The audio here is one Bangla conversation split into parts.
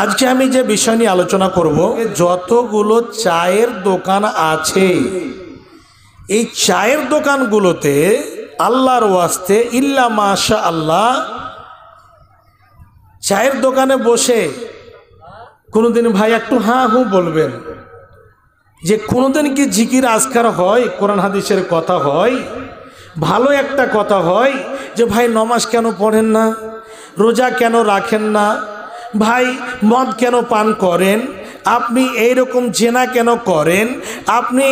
আজকে আমি যে বিষয় নিয়ে আলোচনা করব, যতগুলো চায়ের দোকান আছে এই চায়ের দোকানগুলোতে আল্লাহর ওয়াস্তে ইল্লা মাশা আল্লাহ চায়ের দোকানে বসে কোনোদিন ভাই একটু হ্যাঁ হু বলবেন যে কোনোদিন কি জিকির আজকার হয়, কোরআন হাদিসের কথা হয়, ভালো একটা কথা হয় যে ভাই নমাজ কেন পড়েন না, রোজা কেন রাখেন না, ভাই মদ কেন পান করেন, আপনি এই রকম জেনা কেন করেন, আপনি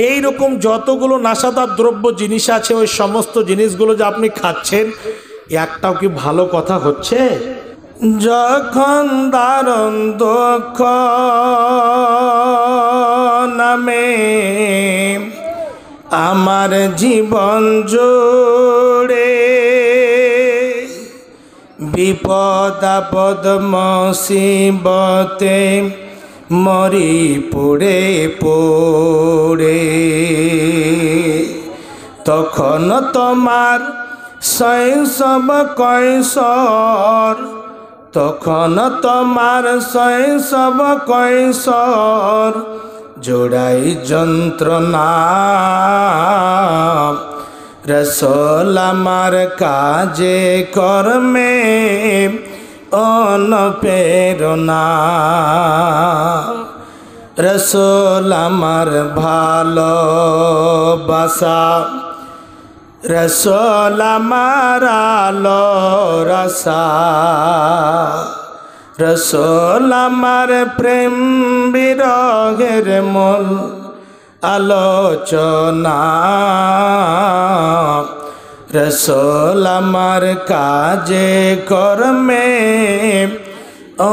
এই রকম যতগুলো নেশাদার দ্রব্য জিনিস আছে ওই সমস্ত জিনিসগুলো যে আপনি খাচ্ছেন, একটাও কি ভালো কথা হচ্ছে? যখন দারুণ দুঃখ নামে আমার জীবন জুড়ে, বিপদ আপদ মুসিবতে মরি পড়ে পড়ে, তখন তোমার শৈশব কৈশোর, তখন তোমার শৈশব কৈশোর জোড়াই যন্ত্রণা, রসুল আমার কাজে কর্মে অনুপ্রেরণা, রসুল আমার ভালোবাসা, রসুল আমার আলো রসা, রসুল আমার প্রেম বিরহের মূল আলোচনা, রসুল আমার কাজে কর্মে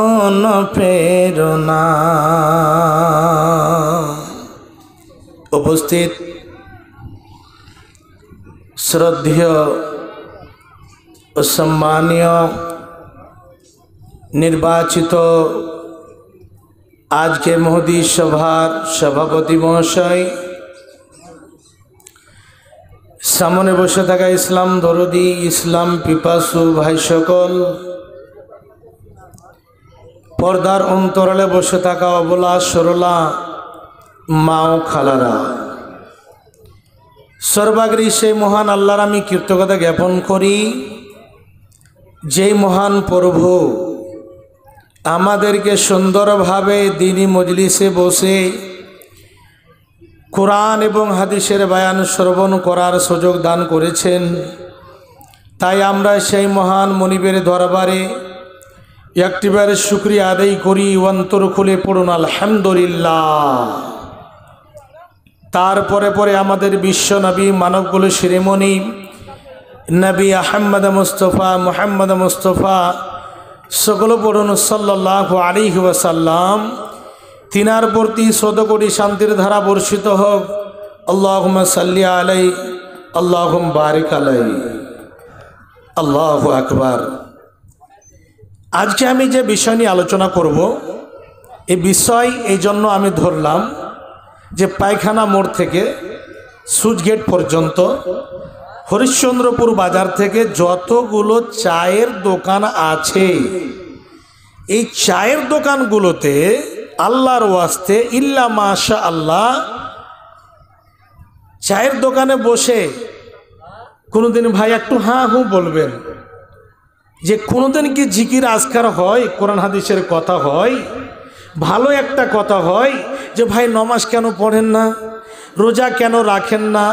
অনুপ্রেরণা। উপস্থিত শ্রদ্ধেয় ও সম্মানীয় নির্বাচিত আজকে মহদী সভার সভাপতি মহাশয়, সামনে বসে থাকা ইসলাম দরদি, ইসলাম পিপাসু ভাই সকল, পর্দার অন্তরালে বসে থাকা অবলা সরলা মা ও খালারা, সর্বাগ্রী সেই মহান আল্লাহর আমি কৃতজ্ঞতা জ্ঞাপন করি যেই মহান প্রভু আমাদেরকে সুন্দরভাবে দ্বীনি মজলিসে বসে কোরআন এবং হাদিসের বয়ান শ্রবণ করার সুযোগ দান করেছেন। তাই আমরা সেই মহান মনিবের দরবারে একটিবার শুকরিয়া আদায় করি, অন্তর খুলে পড়ুন আলহামদুলিল্লাহ। তারপরে পরে আমাদের বিশ্ব নবী মানবকুল শিরোমণি নবী আহমদ মুস্তফা মুহাম্মদ মুস্তফা সকল পড়ুন সাল্লাল্লাহু আলাইহি ওয়াসাল্লাম। তিনার প্রতি শতকোটি শান্তির ধারা বর্ষিত হোক। আল্লাহুম্মা সাল্লি আলাইহি, আল্লাহুম্মা বারিক আলাইহি। আল্লাহু আকবার। আজকে আমি যে বিষয় নিয়ে আলোচনা করব, এই বিষয় এই জন্য আমি ধরলাম যে পায়খানা মোড় থেকে সুচগেট পর্যন্ত হরিশ্চন্দ্রপুর বাজার থেকে যতগুলো চায়ের দোকান আছে এই চায়ের দোকানগুলোতে আল্লাহর ওয়াস্তে ইল্লা মাশা আল্লাহ চায়ের দোকানে বসে কোনোদিন ভাই একটু হ্যাঁ হু বলবেন যে কোনোদিন কি জিকির আজকার হয়, কোরআন হাদিসের কথা হয়, ভালো একটা কথা হয় যে ভাই নমাজ কেন পড়েন না, রোজা কেন রাখেন না,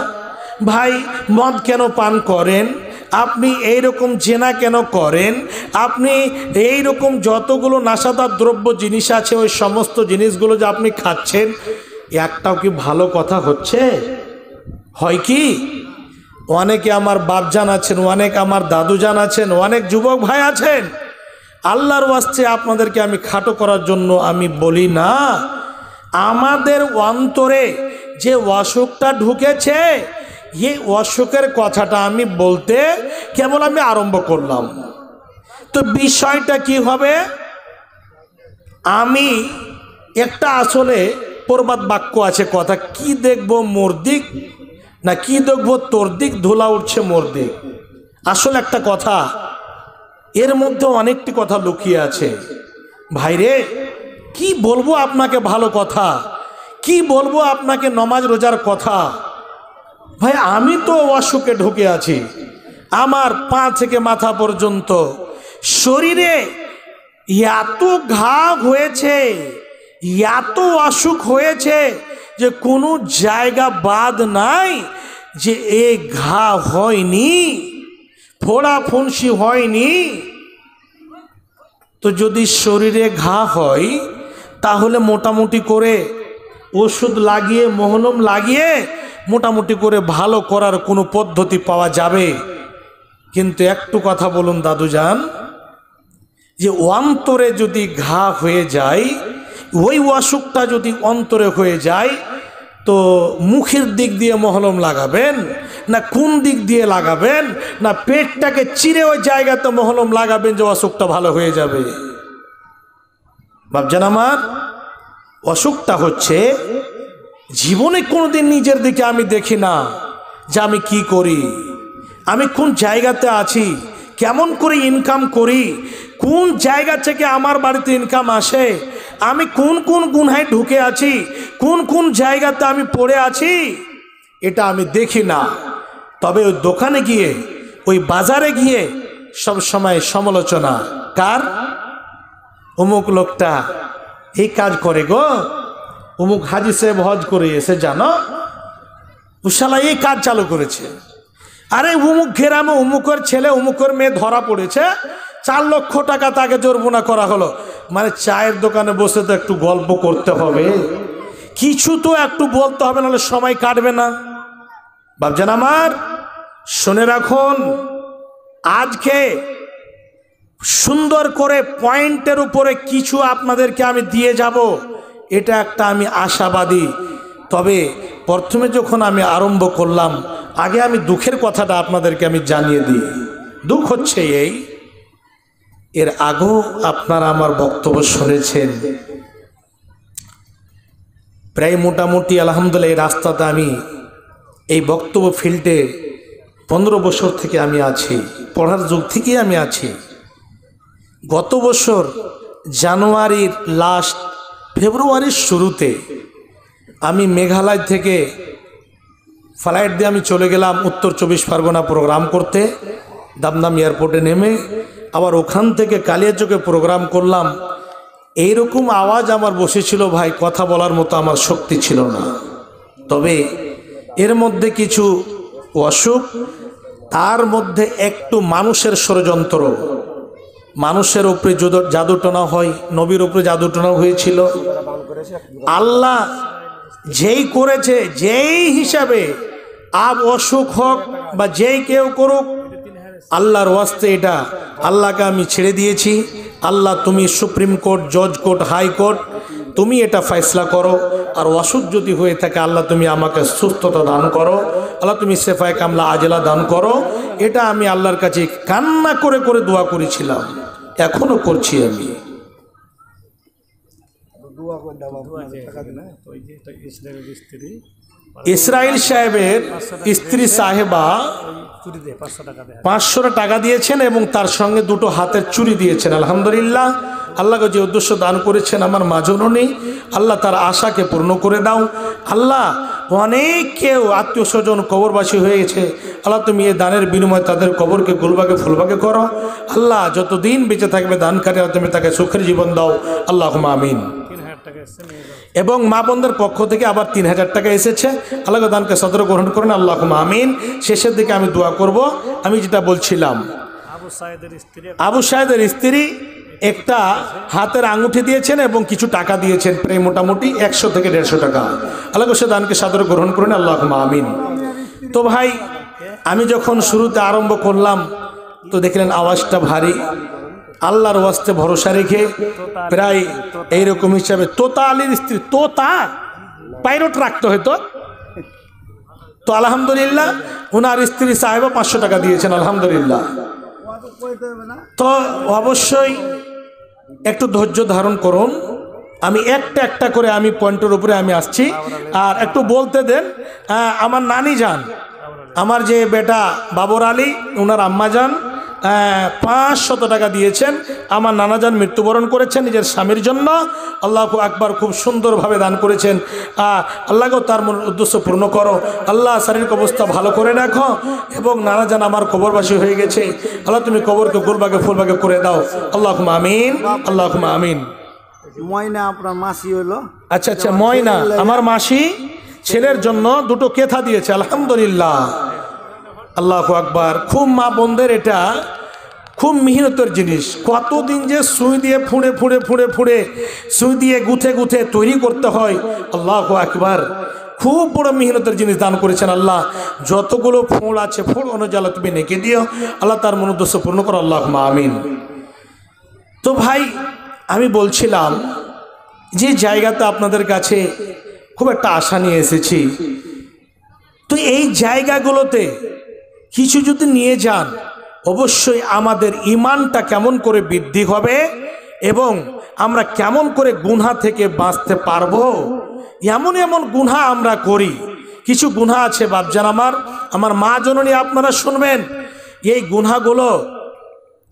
ভাই মদ কেন পান করেন, আপনি এই রকম জেনা কেন করেন, আপনি এই রকম যতগুলো নেশাদার দ্রব্য জিনিস আছে ওই সমস্ত জিনিসগুলো যে আপনি খাচ্ছেন, একটাও কি ভালো কথা হচ্ছে? হয় কি? অনেকে আমার বাপজান আছেন, অনেক আমার দাদুজান আছেন, অনেক যুবক ভাই আছেন, আল্লাহর ওয়াস্তে আপনাদেরকে আমি খাটো করার জন্য আমি বলি না, আমাদের অন্তরে যে অসুখটা ঢুকেছে এই অসুখের কথাটা আমি বলতে কেবল আমি আরম্ভ করলাম। তো বিষয়টা কি হবে, আমি একটা আসলে প্রবাদ বাক্য আছে কথা, কি দেখবো মোর দিক না কি দেখবো তোর দিক, ধুলা উঠছে মোর দিক। আসলে একটা কথা, এর মধ্যে অনেকটি কথা লুকিয়ে আছে। ভাইরে কি বলবো আপনাকে ভালো কথা, কি বলবো আপনাকে নমাজ রোজার কথা। ভাই আমি তো অসুখে ঢুকে আছি, আমার পা থেকে মাথা পর্যন্ত শরীরে এত ঘা হয়েছে, এত অসুখ হয়েছে যে কোনো জায়গা বাদ নাই যে এ ঘা হয়নি, ফোড়া ফুনসি হয়নি। তো যদি শরীরে ঘা হয় তাহলে মোটামুটি করে ওষুধ লাগিয়ে মহলম লাগিয়ে মোটামুটি করে ভালো করার কোনো পদ্ধতি পাওয়া যাবে। কিন্তু একটু কথা বলুন দাদুজান, যে অন্তরে যদি ঘা হয়ে যায়, ওই অসুখটা যদি অন্তরে হয়ে যায়, তো মুখের দিক দিয়ে মহলম লাগাবেন না কোন দিক দিয়ে লাগাবেন, না পেটটাকে চিরে ওই জায়গাতে মহলম লাগাবেন যে অসুখটা ভালো হয়ে যাবে? ভাবছেন আমার অসুখটা হচ্ছে জীবনে কোনোদিন নিজের দিকে আমি দেখি না যে আমি কি করি, আমি কোন জায়গাতে আছি, কেমন করে ইনকাম করি, কোন জায়গা থেকে আমার বাড়িতে ইনকাম আসে, আমি কোন কোন গুনায় ঢুকে আছি, কোন কোন জায়গাতে আমি পড়ে আছি, এটা আমি দেখি না। তবে ওই দোকানে গিয়ে, ওই বাজারে গিয়ে সব সময় সমালোচনা কার, অমুক লোকটা এই কাজ করে গো, অমুক হাজি সাহেব হজ করে এসে জানো উশালা এই কাজ চালু করেছে, আরে অমুক গ্রামে অমুকের ছেলে অমুকের মেয়ে ধরা পড়েছে, 4 লক্ষ টাকা তাকে জরিমানা করা হলো। মানে চায়ের দোকানে বসে তো একটু গল্প করতে হবে, কিছু তো একটু বলতে হবে, নাহলে সময় কাটবে না। ভাবছেন আমার, শুনে রাখুন, আজকে সুন্দর করে পয়েন্টের উপরে কিছু আপনাদেরকে আমি দিয়ে যাব, এটা একটা আমি আশাবাদী। তবে প্রথমে যখন আমি আরম্ভ করলাম, আগে আমি দুঃখের কথাটা আপনাদেরকে আমি জানিয়ে দিই। দুঃখ হচ্ছে এই, এর আগেও আপনারা আমার বক্তব্য শুনেছেন, প্রায় মোটামুটি আলহামদুলিল্লাহ এই রাস্তাতে আমি এই বক্তব্য ফিল্ডে 15 বছর থেকে আমি আছি, পড়ার যুগ থেকেই আমি আছি। গত বছর জানুয়ারির লাস্ট, ফেব্রুয়ারির শুরুতে আমি মেঘালয় থেকে ফ্লাইট দিয়ে আমি চলে গেলাম উত্তর 24 পরগনা প্রোগ্রাম করতে। দমদম এয়ারপোর্টে নেমে আবার ওখান থেকে কালিয়াচকে প্রোগ্রাম করলাম। এইরকম আওয়াজ আমার বসেছিল ভাই, কথা বলার মতো আমার শক্তি ছিল না। তবে এর মধ্যে কিছু অসুখ, তার মধ্যে একটু মানুষের ষড়যন্ত্র, মানুষের উপরে জাদুটনা হয়, নবীর উপরে জাদুটনা হয়েছিল। আল্লাহ যেই করেছে, যেই হিসাবে আব অসুখ হোক বা যেই কেউ করুক, আল্লাহর ওয়াস্তে এটা আল্লাহকে আমি ছেড়ে দিয়েছি। আল্লাহ তুমি সুপ্রিম কোর্ট, জজ কোর্ট, হাইকোর্ট, তুমি এটা ফয়সলা করো। আর অসুখ যদি হয়ে থাকে, আল্লাহ তুমি আমাকে সুস্থতা দান করো, আল্লাহ তুমি শেফায়ে কামলা আজলা দান করো। এটা আমি আল্লাহর কাছে কান্না করে করে দোয়া করেছিলাম, এখনো করছি আমি। ইসরাইল সাহেবের স্ত্রী সাহেবা 500 টাকা দিয়েছেন এবং তার সঙ্গে 2টো হাতের চুড়ি দিয়েছেন। আলহামদুলিল্লাহ, আল্লাহকে যে উদ্দেশ্য দান করেছেন আমার মা জননী, আল্লাহ তার আশাকে পূর্ণ করে দাও। আল্লাহ অনেক কেউ আত্মীয় স্বজন কবরবাসী হয়ে গেছে, আল্লাহ তুমি এই দানের বিনিময়ে তাদের কবরকে গুলবাগে ফুলবাগে করো। আল্লাহ যতদিন বেঁচে থাকবে দানকারী, তুমি তাকে সুখের জীবন দাও, আল্লাহুম্মা আমিন। এবং মা বোনদের পক্ষ থেকে আবার 3000 টাকা এসেছে, আল্লাহ দানকে সদর গ্রহণ করেন, আল্লাহুম্মা আমিন। শেষের দিকে আমি দোয়া করব। আমি যেটা বলছিলাম, আবু সাইদের স্ত্রী একটা হাতের আঙুঠি দিয়েছেন এবং কিছু টাকা দিয়েছেন, প্রায় মোটামুটি 100 থেকে 150 টাকা। আল্লাহ সে দানকে সাদর গ্রহণ করেন, আল্লাহুম্মা আমিন। তো ভাই, আমি যখন শুরুতে আরম্ভ করলাম তো দেখলেন আওয়াজটা ভারী। আল্লাহর ওয়াস্তে ভরসা রেখে প্রায় এইরকম হিসাবে, তোতা আলীর স্ত্রী, তোতা পাইলট রাখতে হয়তো, তো আলহামদুলিল্লাহ ওনার স্ত্রী সাহেবা 500 টাকা দিয়েছেন, আলহামদুলিল্লাহ। তো অবশ্যই একটু ধৈর্য ধারণ করুন, আমি একটা একটা করে আমি পয়েন্টের উপরে আমি আসছি, আর একটু বলতে দেন। আমার নানি যান, আমার যে বেটা বাবর আলী, ওনার আম্মা যান 500 টাকা দিয়েছেন, আমার নানাজান মৃত্যুবরণ করেছেন নিজের স্বামীর জন্য। আল্লাহু আকবার, খুব সুন্দরভাবে দান করেছেন। আল্লাহকেও তার উদ্দেশ্য পূর্ণ করো। আল্লাহ শারীরিক অবস্থা ভালো করে রাখো। এবং নানাজান আমার কবরবাসী হয়ে গেছে, আল্লাহ তুমি কবরকে গোলবাগে ফুলবাগে করে দাও। আল্লাহুম্মা আমিন, আল্লাহুম্মা আমিন। ময়না আপনার মাসি হলো। আচ্ছা আচ্ছা, ময়না আমার মাসি ছেলের জন্য দুটো কেথা দিয়েছে, আলহামদুলিল্লাহ। আল্লাহু আকবার। খুব মা বোনদের এটা খুব মেহনতের জিনিস। কতদিন যে সুই দিয়ে ফুঁড়ে ফুঁড়ে ফুঁড়ে ফুঁড়ে সুই দিয়ে গুথে গুথে তৈরি করতে হয়। আল্লাহু আকবার, খুব বড় মেহনতের জিনিস দান করেছেন আল্লাহ। যতগুলো ফুল আছে ফুল অনুযায়ী তুমি নেকে দিও, আল্লাহ তার মনোদ্দেশ্য পূর্ণ করো। আল্লাহুম্মা আমিন। তো ভাই, আমি বলছিলাম যে জায়গাতে আপনাদের কাছে খুব একটা আশা নিয়ে এসেছি। তো এই জায়গাগুলোতে কিছু যদি নিয়ে যান, অবশ্যই আমাদের ঈমানটা কেমন করে বৃদ্ধি হবে এবং আমরা কেমন করে গুনাহ থেকে বাঁচতে পারবো। এমন এমন গুনাহ আমরা করি, কিছু গুনাহ আছে বাপজান আমার মা জননী, আপনারা শুনবেন। এই গুনাহগুলো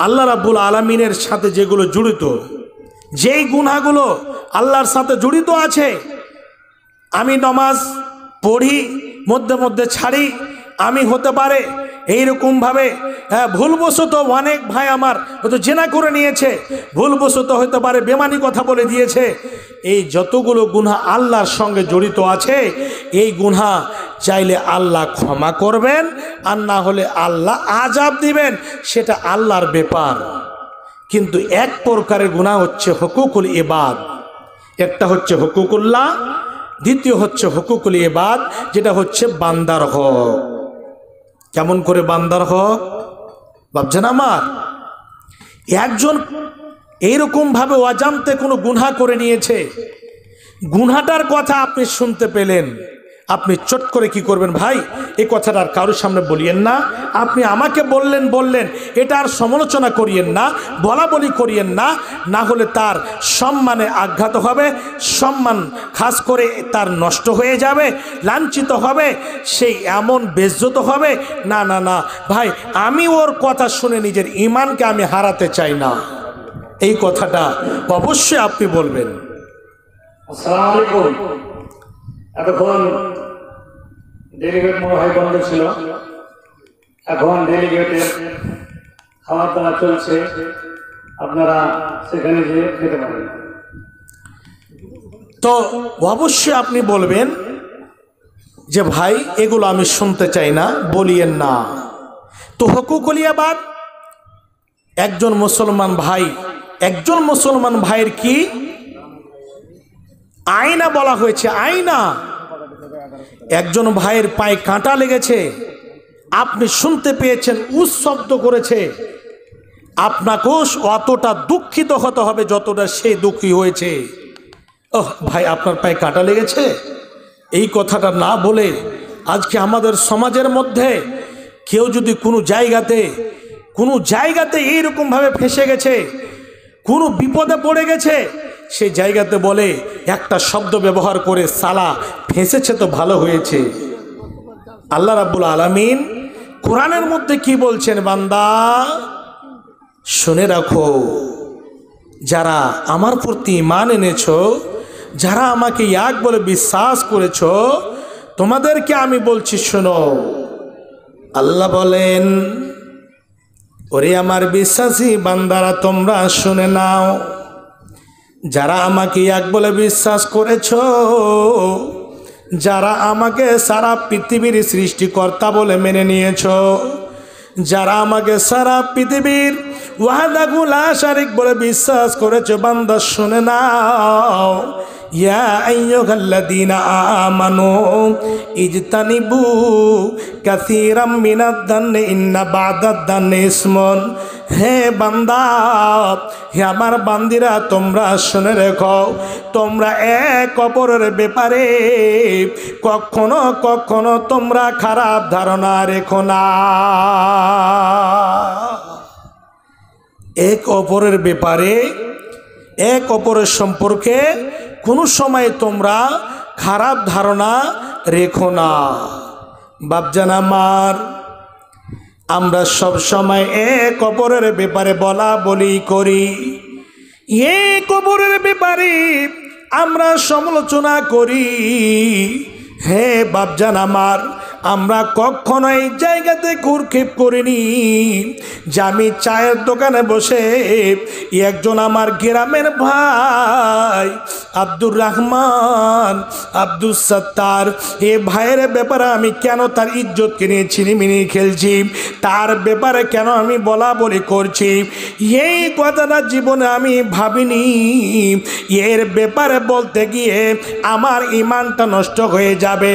আল্লাহ রাব্বুল আলামিনের সাথে যেগুলো জড়িত, যেই গুনাহগুলো আল্লাহর সাথে জড়িত আছে, আমি নামাজ পড়ি, মধ্যে মধ্যে ছাড়ি, আমি হতে পারে এইরকমভাবে ভুলবশত অনেক ভাই আমার হয়তো জেনা করে নিয়েছে, ভুলবশত হতে পারে বেমানি কথা বলে দিয়েছে। এই যতগুলো গুনাহ আল্লাহর সঙ্গে জড়িত আছে, এই গুনাহ চাইলে আল্লাহ ক্ষমা করবেন, আর না হলে আল্লাহ আযাব দিবেন, সেটা আল্লাহর ব্যাপার। কিন্তু এক প্রকারের গুনাহ হচ্ছে হুকুকুল ইবাদ। একটা হচ্ছে হুকুকুল্লাহ, দ্বিতীয় হচ্ছে হুকুকুল ইবাদ, যেটা হচ্ছে বান্দার হক। কেমন করে বান্দার হক ভাবছেন আমার? একজন এইরকমভাবে অজান্তে কোনো গুনাহ করে নিয়েছে, গুনাহটার কথা আপনি শুনতে পেলেন, আপনি চট করে কি করবেন? ভাই, এই কথাটা আর কারোর সামনে বলিয়েন না। আপনি আমাকে বললেন, এটা আর সমালোচনা করিয়েন না, বলা বলি করিয়েন না, না হলে তার সম্মানে আঘাত হবে, সম্মান খাস করে তার নষ্ট হয়ে যাবে, লাঞ্ছিত হবে, সেই এমন বেজ্জত হবে। না না না ভাই, আমি ওর কথা শুনে নিজের ঈমানকে আমি হারাতে চাই না। এই কথাটা অবশ্যই আপনি বলবেন। আসসালামু আলাইকুম। এতক্ষণ ডেলিগেট মনে হয় বন্ধ ছিল, এখন ডেলিগেটের খাওয়া দাওয়া চলছে, আপনারা সেখানে গিয়ে খেতে পারেন। তো অবশ্যই আপনি বলবেন যে ভাই এগুলো আমি শুনতে চাই না, বলিয়েন না। তো হুকুকুল ইবাদ, একজন মুসলমান ভাইয়ের কি আয়না বলা হয়েছে, আয়না। একজন ভাইয়ের পায়ে কাঁটা লেগেছে, আপনি শুনতে পেয়েছেন, উস শব্দ করেছে, আপনাকেও অতটা দুঃখিত হতে হবে যতটা সে দুঃখী হয়েছে। ওহ ভাই, আপনার পায়ে কাঁটা লেগেছে, এই কথাটা না বলে আজকে আমাদের সমাজের মধ্যে কেউ যদি কোনো জায়গাতে এইরকমভাবে ফেঁসে গেছে, কোনো বিপদে পড়ে গেছে, সেই জায়গাতে বলে একটা শব্দ ব্যবহার করে, সালা ফেঁসেছে তো ভালো হয়েছে। আল্লাহ রাব্বুল আলামিন কোরআনের মধ্যে কি বলছেন? বান্দা শুনে রাখো, যারা আমার প্রতি ঈমান এনেছো, যারা আমাকে এক বলে বিশ্বাস করেছো, তোমাদেরকে আমি বলছি শোনো। আল্লাহ বলেন, ওরে আমার বিশ্বাসী বান্দারা, তোমরা শুনে নাও, যারা আমাকে এক বলে বিশ্বাস করেছো, যারা আমাকে সারা পৃথিবীর সৃষ্টিকর্তা বলে মেনে নিয়েছো, যারা আমাকে সারা পৃথিবীর ওয়াহদাহু লা শারীক বলে বিশ্বাস করেছো, বান্দা শুনে নাও। ইয়া আইয়ুহাল্লাযীনা আমানু ইজতানিবু কাসীরাম মিনাদ-দান্নি ইন্না বা'দাদ-দান্নি ইসমুন। হে বান্দা, হে আমার বান্দিরা, তোমরা শুনে রেখো, তোমরা এক অপরের ব্যাপারে কখনো তোমরা খারাপ ধারণা রেখো না। এক অপরের ব্যাপারে, এক অপরের সম্পর্কে কোনো সময় তোমরা খারাপ ধারণা রেখো না। বাপজান আমার, আমরা সব সময় এক অপরের ব্যাপারে বলা বলি করি, এক অপরের ব্যাপারে আমরা সমালোচনা করি। হে বাপজান আমার, আমরা কখনো এই জায়গাতে কুরক্ষেপ করিনি যে আমি চায়ের দোকানে বসে একজন আমার গ্রামের ভাই আব্দুর রহমান, আব্দুল সত্তার, এ ভাইয়ের ব্যাপারে আমি কেন তার ইজ্জতকে নিয়ে ছিনিমিনি খেলছি, তার ব্যাপারে কেন আমি বলা বলি করছি, এই কথাটা জীবনে আমি ভাবিনি। এর ব্যাপারে বলতে গিয়ে আমার ইমানটা নষ্ট হয়ে যাবে,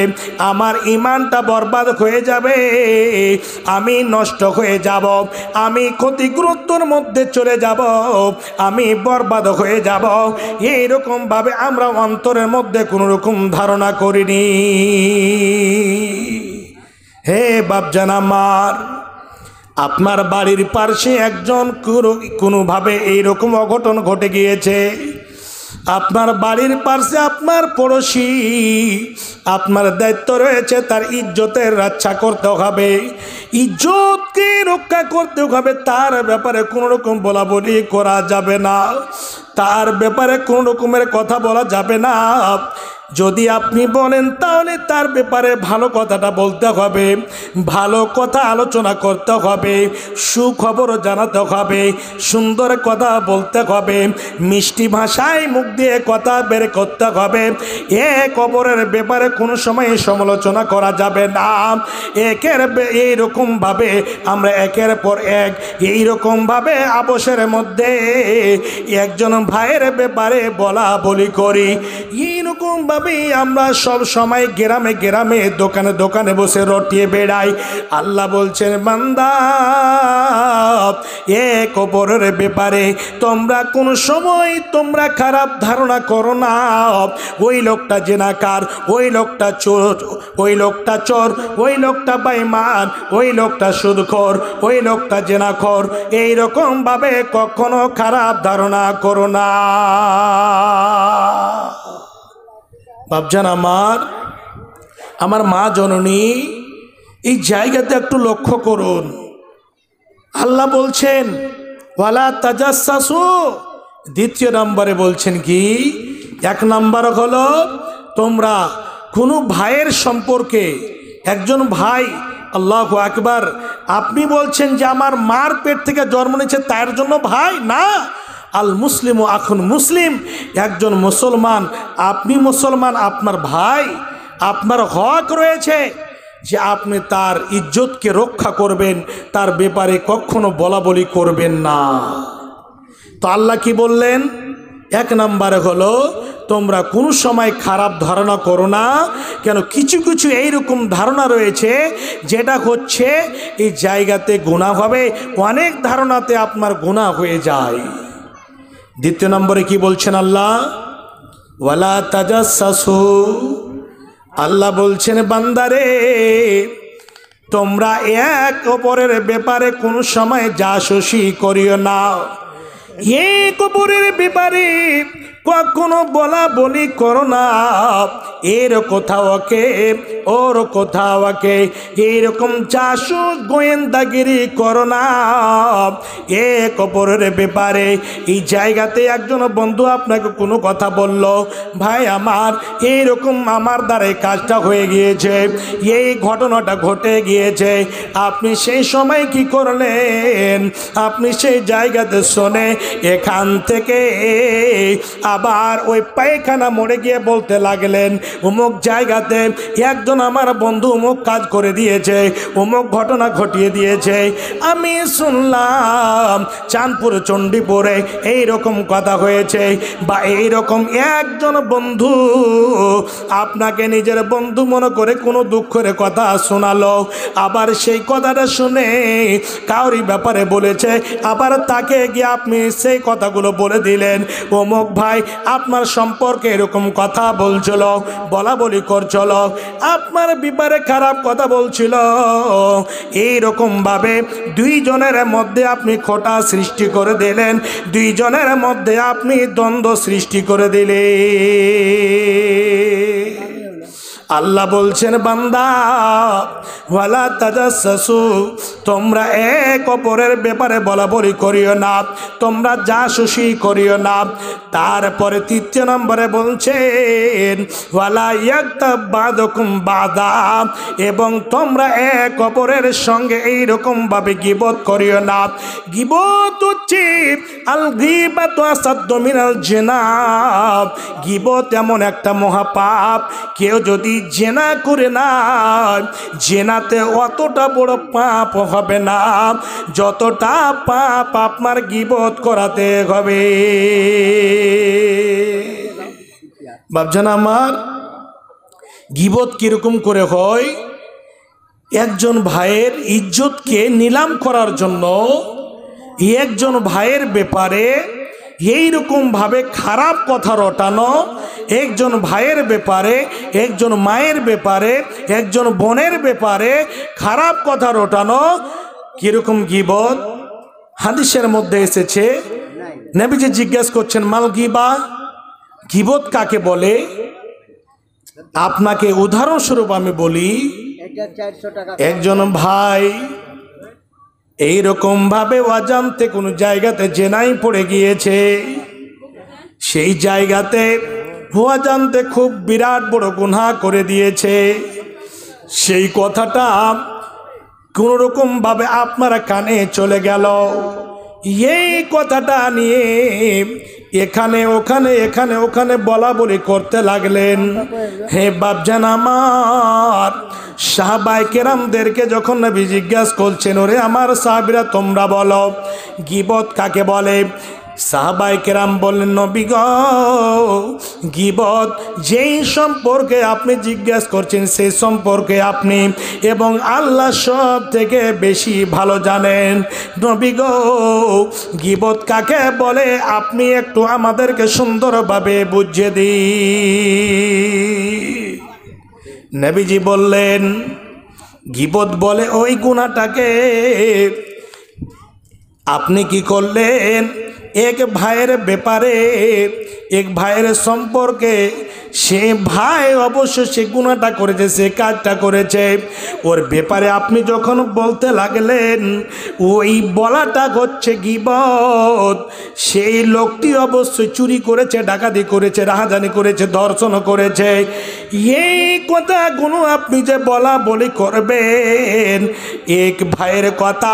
আমার ইমানটা বরবাদ হয়ে যাবে, আমি নষ্ট হয়ে যাব, আমি ক্ষতিগ্রস্তর মধ্যে চলে যাব, আমি বরবাদ হয়ে যাব। এইরকম ভাবে আমরা অন্তরের মধ্যে কোনো রকম ধারণা করিনি। হে বাপজান আমার, আপনার বাড়ির পাশে একজন কোনোভাবে এইরকম অঘটন ঘটে গিয়েছে, আপনার বাড়ির পাশে আপনার পড়োশি, আপনার দায়িত্ব রয়েছে তার ইজ্জতের রক্ষা করতে হবে, ইজ্জতকে রক্ষা করতে হবে, তার ব্যাপারে কোনো রকম বলা বলি করা যাবে না, তার ব্যাপারে কোনো রকমের কথা বলা যাবে না। যদি আপনি বলেন তাহলে তার ব্যাপারে ভালো কথাটা বলতে হবে, ভালো কথা আলোচনা করতে হবে, সুখবরও জানাতে হবে, সুন্দর কথা বলতে হবে, মিষ্টি ভাষায় মুখ দিয়ে কথা বের করতে হবে। এক অপরের ব্যাপারে কোনো সময় সমালোচনা করা যাবে না। এইরকমভাবে আমরা একের পর এক এইরকমভাবে আপোষের মধ্যে একজন ভাইয়ের ব্যাপারে বলা বলি করি। এইরকমভাবে আমরা সব সময় গ্রামে গ্রামে দোকানে দোকানে বসে রটিয়ে বেড়াই। আল্লাহ বলছেন, বান্দা এক অপরের ব্যাপারে তোমরা কোনো সময় তোমরা খারাপ ধারণা করো না। ওই লোকটা জেনাকার, ওই লোকটা চোর, ওই লোকটা চোর, ওই লোকটা বেঈমান, ওই লোকটা সুদখোর, ওই লোকটা জেনাখোর, এইরকম ভাবে কখনো খারাপ ধারণা করো না। বাপজান আমার মা জননী, এই জায়গাতে একটু লক্ষ্য করুন। আল্লাহ বলছেন ওয়ালা তাজাসসু, দ্বিতীয় নম্বরে বলছেন কি, এক নম্বর হলো তোমরা কোনো ভাইয়ের সম্পর্কে, একজন ভাই, আল্লাহু আকবার, আপনি বলছেন যে আমার মার পেট থেকে জন্ম নিয়েছে তার জন্য ভাই না। আল মুসলিম ও আখুন মুসলিম, একজন মুসলমান, আপনি মুসলমান, আপনার ভাই, আপনার হক রয়েছে যে আপনি তার ইজ্জতকে রক্ষা করবেন, তার ব্যাপারে কখনো বলা বলি করবেন না। তো আল্লাহ কি বললেন? এক নম্বরে হলো তোমরা কোনো সময় খারাপ ধারণা করো না। কেন? কিছু কিছু এইরকম ধারণা রয়েছে যেটা হচ্ছে এই জায়গাতে গুনাহ হবে, অনেক ধারণাতে আপনার গুনাহ হয়ে যায়। দ্বিতীয় নম্বরে কি বলছেন আল্লাহ? ওয়ালা তাজাসসু, আল্লাহ বলছেন বান্দারে তোমরা এক অপরের ব্যাপারে কোনো সময় জাসুসি করিও না, এক অপরের ব্যাপারে কখনো বলা বলি করো না। এর কোথাও কে ওর কোথাও কে এইরকম জাসুস গোয়েন্দাগিরি করো না এক অপরের ব্যাপারে। এই জায়গাতে একজন বন্ধু আপনাকে কোনো কথা বলল, ভাই আমার এইরকম আমার দ্বারা এই কাজটা হয়ে গিয়েছে, এই ঘটনাটা ঘটে গিয়েছে, আপনি সেই সময় কি করলেন? আপনি সেই জায়গাতে শুনে এখান থেকে আবার ওই পায়খানা মোড়ে গিয়ে বলতে লাগলেন, অমুক জায়গাতে একজন আমার বন্ধু অমুক কাজ করে দিয়েছে, অমুক ঘটনা ঘটিয়ে দিয়েছে, আমি শুনলাম চাঁদপুর চণ্ডীপুরে এইরকম কথা হয়েছে। বা এইরকম একজন বন্ধু আপনাকে নিজের বন্ধু মনে করে কোনো দুঃখের কথা শোনালো, আবার সেই কথাটা শুনে কাউরি ব্যাপারে বলেছে, আবার তাকে গিয়ে আপনি সেই কথাগুলো বলে দিলেন, অমুক ভাই আপনার সম্পর্কে এরকম কথা বলছিল, বলা বলি করছিল, আপনার ব্যাপারে খারাপ কথা বলছিল। এইরকম ভাবে দুইজনের মধ্যে আপনি খোঁটা সৃষ্টি করে দিলেন, দুইজনের মধ্যে আপনি দ্বন্দ্ব সৃষ্টি করে দিলেন। আল্লাহ বলছেন বান্দা ওয়ালা তাজাসসু, তোমরা এক অপরের ব্যাপারে বলাবলি করিও না, তোমরা জাসুসি করিও না। তারপরে ৩য় নম্বরে বলছেন ওয়ালা ইয়াগতাব বাদুকুম বাদা, এবং তোমরা এক অপরের সঙ্গে এইরকম ভাবে গীবত করিও না। গীবত হচ্ছে আল গীবাতু আসাদ্দু মিনাল জিনা, গীবত এমন একটা মহাপাপ, কেউ যদি জেনা করে না, জেনাতে অতটা বড় পাপ হবে না যতটা পাপ আপনার গীবত করাতে হবে। ভাবছেন আমার গীবত কিরকম করে হয়? একজন ভাইয়ের ইজ্জতকে নিলাম করার জন্য একজন ভাইয়ের ব্যাপারে এইরকম ভাবে খারাপ কথা রটানো, একজন ভাইয়ের ব্যাপারে, একজন মায়ের ব্যাপারে, একজন বোনের ব্যাপারে খারাপ কথা রটানো, কিরকম গীবত? হাদিসের মধ্যে এসেছে, নবীজি জিজ্ঞেস করছেন মাল গীবা, গীবত কাকে বলে? আপনাকে উদাহরণস্বরূপ আমি বলি, একজন ভাই এইরকম ভাবে অজান্তে কোনো জায়গাতে জেনাই পড়ে গিয়েছে, সেই জায়গাতে অজান্তে খুব বিরাট বড় গুনাহ করে দিয়েছে, সেই কথাটা কোন রকম ভাবে আপনার কানে চলে গেল, এই কথাটা নিয়ে এখানে ওখানে এখানে ওখানে বলা বলি করতে লাগলেন। হে বাপজান আমার, সাহাবায়ে কেরামদেরকে যখন নবী জিজ্ঞাসা করছেন ওরে আমার সাহাবীরা তোমরা বলো গীবত কাকে বলে? সাহাবায়ে কেরাম বললেন নবী গো, গীবত যেই সম্পর্কে আপনি জিজ্ঞাসা করছেন সেই সম্পর্কে আপনি এবং আল্লাহ সব থেকে বেশি ভালো জানেন। নবী গো, গীবত কাকে বলে আপনি একটু আমাদেরকে সুন্দরভাবে বুঝিয়ে দিন। নবীজি বললেন গীবত বলে ওই গুনাহটাকে আপনি কি করলেন, এক ভাইয়ের ব্যাপারে, এক ভাইয়ের সম্পর্কে, সে ভাই অবশ্য সে গুনাহটা করেছে, সে কাজটা করেছে, ওর ব্যাপারে আপনি যখন বলতে লাগলেন, ওই বলাটা হচ্ছে গীবত। সেই লোকটি অবশ্যই চুরি করেছে, ডাকাতি করেছে, রাহাজানি করেছে, ধর্ষণ করেছে, এই কথাগুলো আপনি যে বলা বলি করবেন, এক ভাইয়ের কথা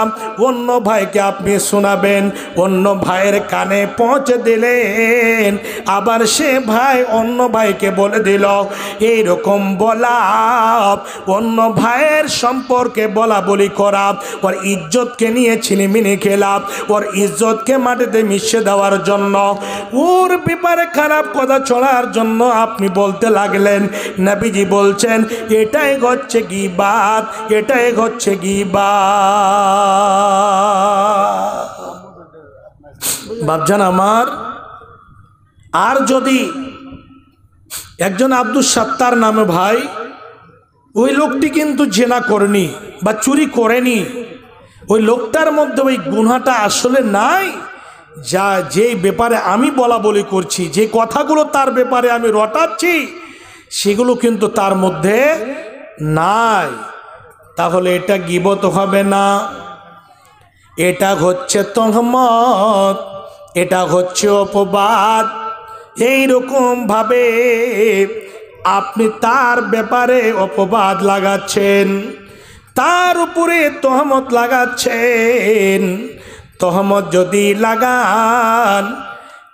অন্য ভাইকে আপনি শোনাবেন, অন্য ভাইয়ের কানে পৌঁছে দিলেন, আবার সে ভাই অন্য ভাইকে বলে দিল, এইরকম বলা, অন্য ভাইয়ের সম্পর্কে বলা বলি করা, ওর ইজ্জতকে নিয়ে ছিনিমিনি খেলা, ওর ইজ্জতকে মাটিতে মিশিয়ে দেওয়ার জন্য, ওর ব্যাপারে খারাপ কথা ছড়ার জন্য আপনি বলতে লাগলেন। নবীজি বলছেন এটাই হচ্ছে গীবাত, এটাই হচ্ছে গীবাত। বাপজান আমার, আর যদি একজন আব্দুল সাত্তার নামে ভাই, ওই লোকটি কিন্তু জেনা করেনি বা চুরি করেনি, ওই লোকটার মধ্যে ওই গুনাহটা আসলে নাই, যা যেই ব্যাপারে আমি বলা বলি করছি, যে কথাগুলো তার ব্যাপারে আমি রটাচ্ছি সেগুলো কিন্তু তার মধ্যে নাই, তাহলে এটা গীবত হবে না, এটা হচ্ছে তহমত, এটা হচ্ছে অপবাদ। এইরকম ভাবে আপনি তার ব্যাপারে অপবাদ লাগাচ্ছেন, তার উপরে তহমত লাগাচ্ছেন। তহমত যদি লাগান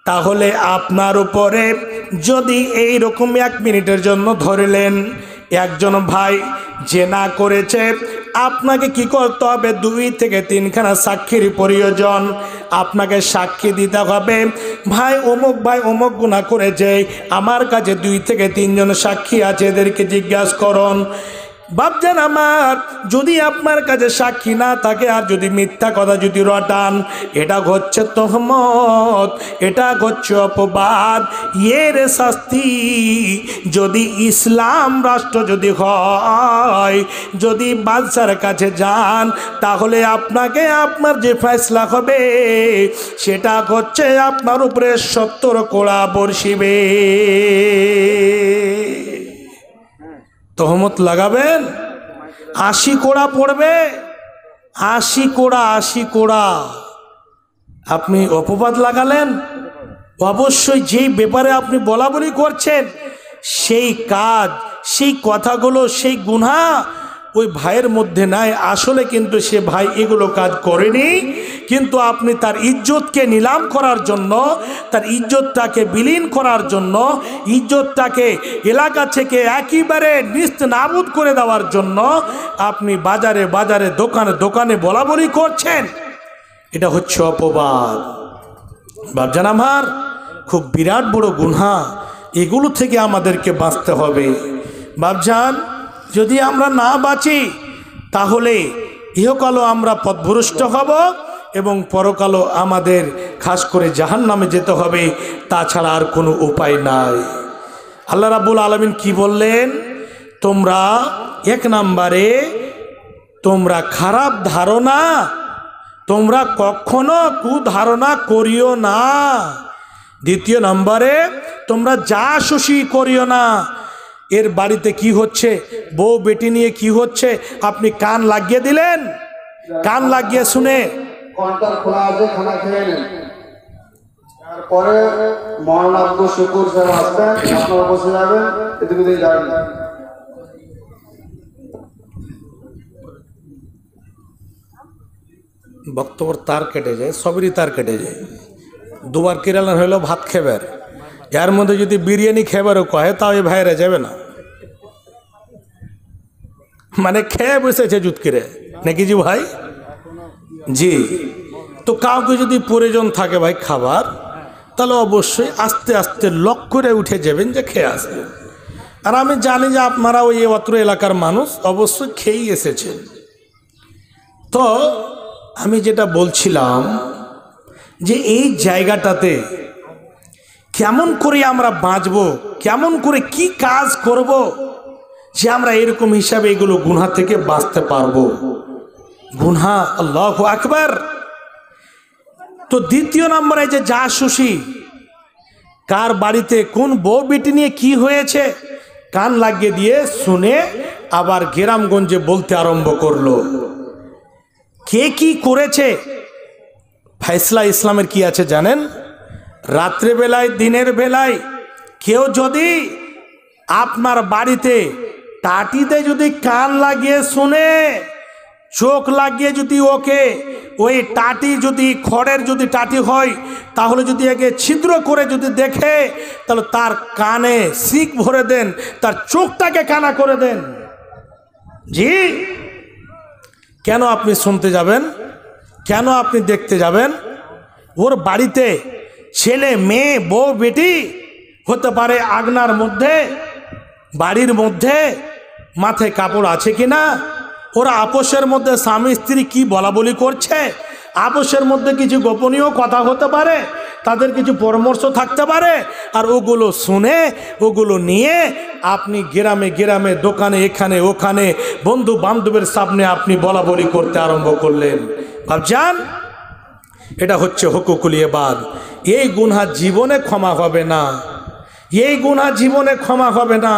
তাহলে আপনার উপরে যদি এই রকম 1 মিনিটের জন্য ধরলেন একজন ভাই জেনা করেছে, আপনাকে কি করতে হবে? 2 থেকে 3খানা সাক্ষীর প্রয়োজন, আপনাকে সাক্ষী দিতে হবে ভাই অমুক গুনাহ করেছে, আমার কাছে 2 থেকে 3 জন সাক্ষী আছে, এদেরকে জিজ্ঞাসা করুন। বাপজান আমার, যদি আপনার কাছে সাক্ষী না থাকে আর যদি মিথ্যা কথা যদি রটান, এটা হচ্ছে তহমত, এটা হচ্ছে অপবাদ। এর শাস্তি যদি ইসলাম রাষ্ট্র যদি হয়, যদি বাদশার কাছে যান, তাহলে আপনাকে আপনার যে ফয়সালা হবে সেটা হচ্ছে আপনার উপরে 70 কোড়া বর্ষিবে। তহমত লাগাবেন, 80 কোড়া পড়বে, 80 কোড়া, 80 কোড়া। আপনি অপবাদ লাগালেন। অবশ্যই যেই ব্যাপারে আপনি বলা বলি করছেন, সেই কাজ, সেই কথাগুলো, সেই গুনাহ ওই ভাইয়ের মধ্যে নাই। আসলে কিন্তু সে ভাই এগুলো কাজ করেনি, কিন্তু আপনি তার ইজ্জতকে নিলাম করার জন্য, তার ইজ্জতটাকে বিলীন করার জন্য, ইজ্জতটাকে এলাকা থেকে একেবারে নিস্তেনাবুদ করে দেওয়ার জন্য আপনি বাজারে বাজারে, দোকানে দোকানে বলা বলি করছেন। এটা হচ্ছে অপবাদ। বাপজান আমার, খুব বিরাট বড় গুনাহ। এগুলো থেকে আমাদেরকে বাঁচতে হবে। বাপজান, যদি আমরা না বাঁচি তাহলে ইহকালও আমরা পথভ্রষ্ট হব এবং পরকালও আমাদের খাস করে জাহান্নামে যেতে হবে, তাছাড়া আর কোনো উপায় নাই। আল্লাহ রাব্বুল আলামিন কি বললেন? তোমরা 1 নম্বরে তোমরা খারাপ ধারণা, তোমরা কখনো কুধারণা করিও না। 2 নম্বরে তোমরা জাসুসি করিও না। এর বাড়িতে কি হচ্ছে, বউ বেটি নিয়ে কি হচ্ছে, আপনি কান লাগিয়ে দিলেন, কান লাগিয়ে শুনে কন্টার খোলা আছে, খানা খেয়ে নেন। তারপরে মৌলানা আব্দুল শুকুর সাহেব আসবেন, আপনারা বসে যাবেন, এদিকে দিয়ে যাবেন না। বক্তব্য তার কেটে যায়, সবেরই তার কেটে যায়। 2বার কেরালার হইলো ভাত খেবার, এর মধ্যে যদি বিরিয়ানি খেবারও কয় তাও এই ভাইরা যাবে না, মানে খেয়ে বসেছে জুতকিরে নাকি জি ভাই? জি। তো কাউকে যদি প্রয়োজন থাকে ভাই খাবার, তাহলে অবশ্যই আস্তে আস্তে লক করে উঠে যাবেন যে খেয়ে আসবেন। আর আমি জানি যে আপনারা ওই অত্র এলাকার মানুষ, অবশ্যই খেয়েই এসেছেন। তো আমি যেটা বলছিলাম যে এই জায়গাটাতে কেমন করে আমরা বাঁচব, কেমন করে কি কাজ করব যে আমরা এরকম হিসাবে এগুলো গুনাহ থেকে বাঁচতে পারবো। গুনাহ, আল্লাহু আকবার। তো 2 নম্বরে যে জাসুসি, কার বাড়িতে কোন বউ বেটি নিয়ে কি হয়েছে কান লাগিয়ে দিয়ে শুনে আবার গ্রামগঞ্জে বলতে আরম্ভ করলো। কে কি করেছে? ফয়সালা ইসলামের কি আছে জানেন? রাত্রে বেলায়, দিনের বেলায় কেউ যদি আপনার বাড়িতে টাটিতে যদি কান লাগিয়ে শুনে, চোখ লাগিয়ে যদি ওকে ওই টাটি যদি খড়ের যদি টাটি হয়, তাহলে যদি একে ছিদ্র করে যদি দেখে, তাহলে তার কানে শিক ভরে দেন, তার চোখটাকে কানা করে দেন। জি, কেন আপনি শুনতে যাবেন? কেন আপনি দেখতে যাবেন? ওর বাড়িতে ছেলে মেয়ে বউ বেটি হতে পারে, আগনার মধ্যে, বাড়ির মধ্যে মাথায় কাপড় আছে কিনা, ওরা আপোষের মধ্যে স্বামী স্ত্রী কি বলা বলি করছে, আপোষের মধ্যে কিছু গোপনীয় কথা হতে পারে, তাদের কিছু পরামর্শ থাকতে পারে, আর ওগুলো শুনে ওগুলো নিয়ে আপনি গ্রামে গ্রামে, দোকানে, এখানে ওখানে, বন্ধু বান্ধবের সামনে আপনি বলা বলি করতে আরম্ভ করলেন। ভাবজান, এটা হচ্ছে হুকুকুল ইবাদ। এই গুনাহ জীবনে ক্ষমা হবে না, এই গুনাহ জীবনে ক্ষমা হবে না।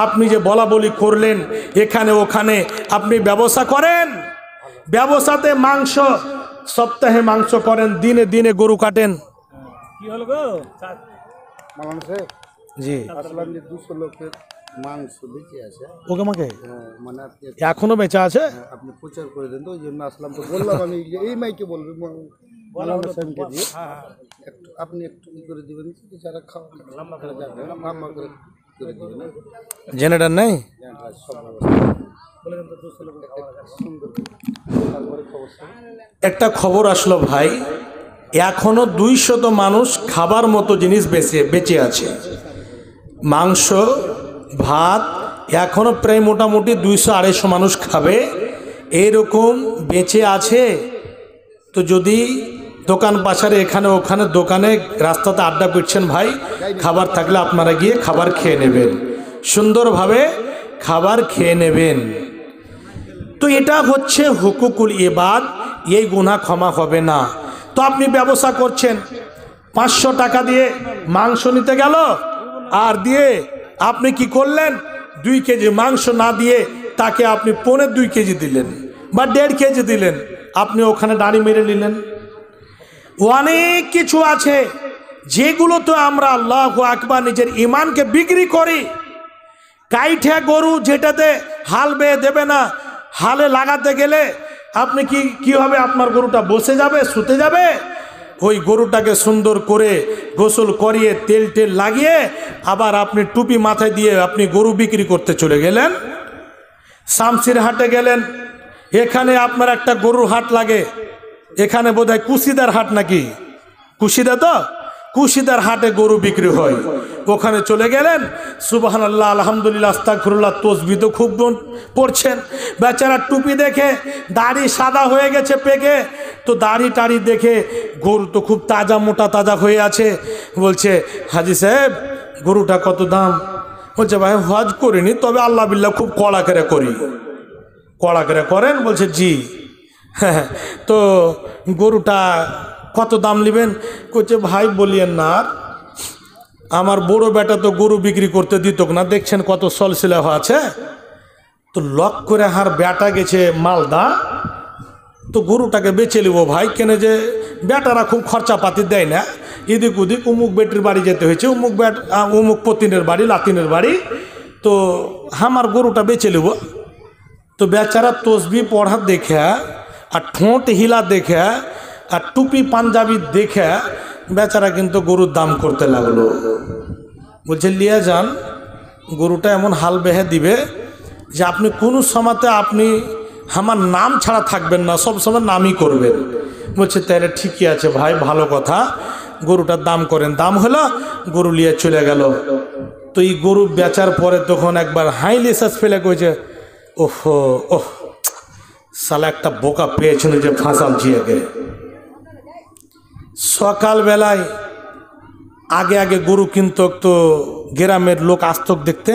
আপনি যে বলা বলি করলেন এখানে ওখানে, আপনি ব্যবসা করেন, ব্যবসাতে মাংস, সপ্তাহে মাংস করেন, দিনে দিনে গরু কাটেন। কি হলো গো মালান সাহেব? জি, আসলাম যে 200 লোকের মাংস বেঁচে আছে। ওকে মাকে মানে আপনি এখনো বেঁচে আছে? আপনি প্রচার করে দেন, তো ওই জন্য আসলাম। তো বললাম আমি যে এই মাইকে বলবে মালানা সাহেবকে দিয়ে একটু আপনি একটু ই করে দিবেন, যারা খাওয়া লম্বা করে যাবেন, লম্বা করে দিবেন। জেনারেটর নেই? সব ব্যবস্থা। একটা খবর আসলো ভাই, এখনো 200 মানুষ খাবার মতো জিনিস বেঁচে আছে। মাংস, ভাত এখনো প্রায় মোটামুটি 200-250 মানুষ খাবে, এইরকম বেঁচে আছে। তো যদি দোকান পাশারে এখানে ওখানে দোকানে রাস্তাতে আড্ডা পিটছেন ভাই, খাবার থাকলে আপনারা গিয়ে খাবার খেয়ে নেবেন, সুন্দরভাবে খাবার খেয়ে নেবেন। তো এটা হচ্ছে হুকুকুল ইবাদ, এই গুনাহ ক্ষমা হবে না। তো আপনি ব্যবসা করছেন, 500 টাকা দিয়ে মাংস নিতে গেল, আর দিয়ে আপনি কি করলেন, 2 কেজি মাংস না দিয়ে তাকে আপনি 2.25 কেজি দিলেন বা 1.5 কেজি দিলেন, আপনি ওখানে দাড়ি মেরে নিলেন। অনেক কিছু আছে যেগুলো তো আমরা আল্লাহু আকবার নিজের ইমানকে বিক্রি করি। কাইঠা গরু যেটাতে হাল বেয়ে দেবে না, হালে লাগাতে গেলে আপনি কি হবে, আপনার গরুটা বসে যাবে, শুতে যাবে। ওই গরুটাকে সুন্দর করে গোসল করিয়ে তেল টেল লাগিয়ে আবার আপনি টুপি মাথায় দিয়ে আপনি গরু বিক্রি করতে চলে গেলেন। শামসির হাটে গেলেন, এখানে আপনার একটা গরুর হাট লাগে, এখানে বোধহয় কুশিদার হাট নাকি, কুশিদা তো, কুশিদার হাটে গরু বিক্রি হয়। ওখানে চলে গেলেন, সুবহানাল্লাহ আলহামদুলিল্লাহ আস্তাগফিরুল্লাহ তসবিহ তো খুব পড়ছেন। বেচারা টুপি দেখে দাড়ি সাদা হয়ে গেছে পেকে, তো দাড়ি টাড়ি দেখে গরু তো খুব তাজা মোটা তাজা হয়ে আছে। বলছে, হাজি সাহেব গরুটা কত দাম? বলছে, ভাই হজ করিনি, তবে আল্লাহ বিল্লাহ খুব কড়া করে করি। কড়া করে করেন? বলছে জি। হ্যাঁ, তো গরুটা কত দাম নেবেন? বলছে, ভাই বলিয়েন না, আমার বড় বেটা তো গরু বিক্রি করতে দিত না, দেখছেন কত সলসিলা আছে। তো লক করে হার বেটা গেছে মালদা, তো গরুটাকে বেচে নেবো ভাই, কেন যে বেটারা খুব খরচাপাতি দেয় না, এদিক ওদিক উমুক বেটির বাড়ি যেতে হয়েছে, উমুক পতিনের বাড়ি, লাতিনের বাড়ি, তো আমার গরুটা বেচে নেব। তো বেচারা তসবি পড়া দেখে আর ঠোঁট হিলা দেখে আর টুপি পাঞ্জাবি দেখে বেচারা কিন্তু গরুর দাম করতে লাগলো। বলছে, লিয়ে যান, গরুটা এমন হাল বেহে দিবে যে আপনি কোনো সময়তে আপনি আমার নাম ছাড়া থাকবেন না, সব সময় নামই করবেন। বলছে, তাহলে ঠিকই আছে ভাই, ভালো কথা, গরুটার দাম করেন। দাম হলো, গরু নিয়ে চলে গেল। তো এই গরু বেচার পরে তখন একবার হাই লেসাস ফেলে কইছে, ওহো ওহ সালা একটা বোকা পেয়েছিল যে ফাঁসাল জিয়াকে। সকালবেলায় আগে আগে গরু কিনতো, তো গ্রামের লোক আসতক দেখতে,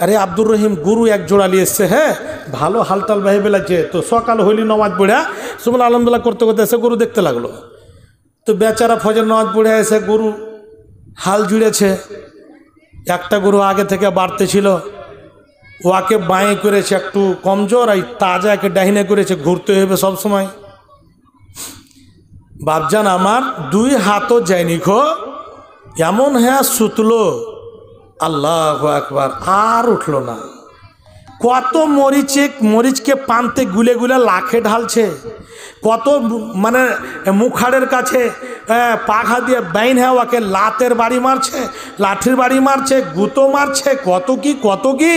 আরে আব্দুর রহিম গরু এক জোড়া নিয়ে এসছে, হ্যাঁ ভালো হালতাল বাহি বেলাচ্ছে। তো সকাল হইলি নমাজ পড়া সুবহান আলহামদুলিল্লাহ করতে করতে এসে গরু দেখতে লাগলো। তো বেচারা ফজর নামাজ পড়ে এসে গরু হাল জুড়েছে। একটা গরু আগে থেকে বাড়তে ছিল, ওকে বাঁয়ে করেছে একটু কমজোর, আর তাজা একে ডাহিনে করেছে, ঘুরতে হবে সব সময়। বাপজান আমার 2 হাতও যায়নি খো, এমন হ্যাঁ সুতলো, আল্লাহু আকবার, আর উঠলো না। কত মরিচকে পানতে গুলে গুলে লাখে ঢালছে, কত মানে মুখাড়ের কাছে পাখা দিয়ে বাইন হ্যাঁ ওকে লাতের বাড়ি মারছে, লাঠির বাড়ি মারছে, গুঁতো মারছে, কত কি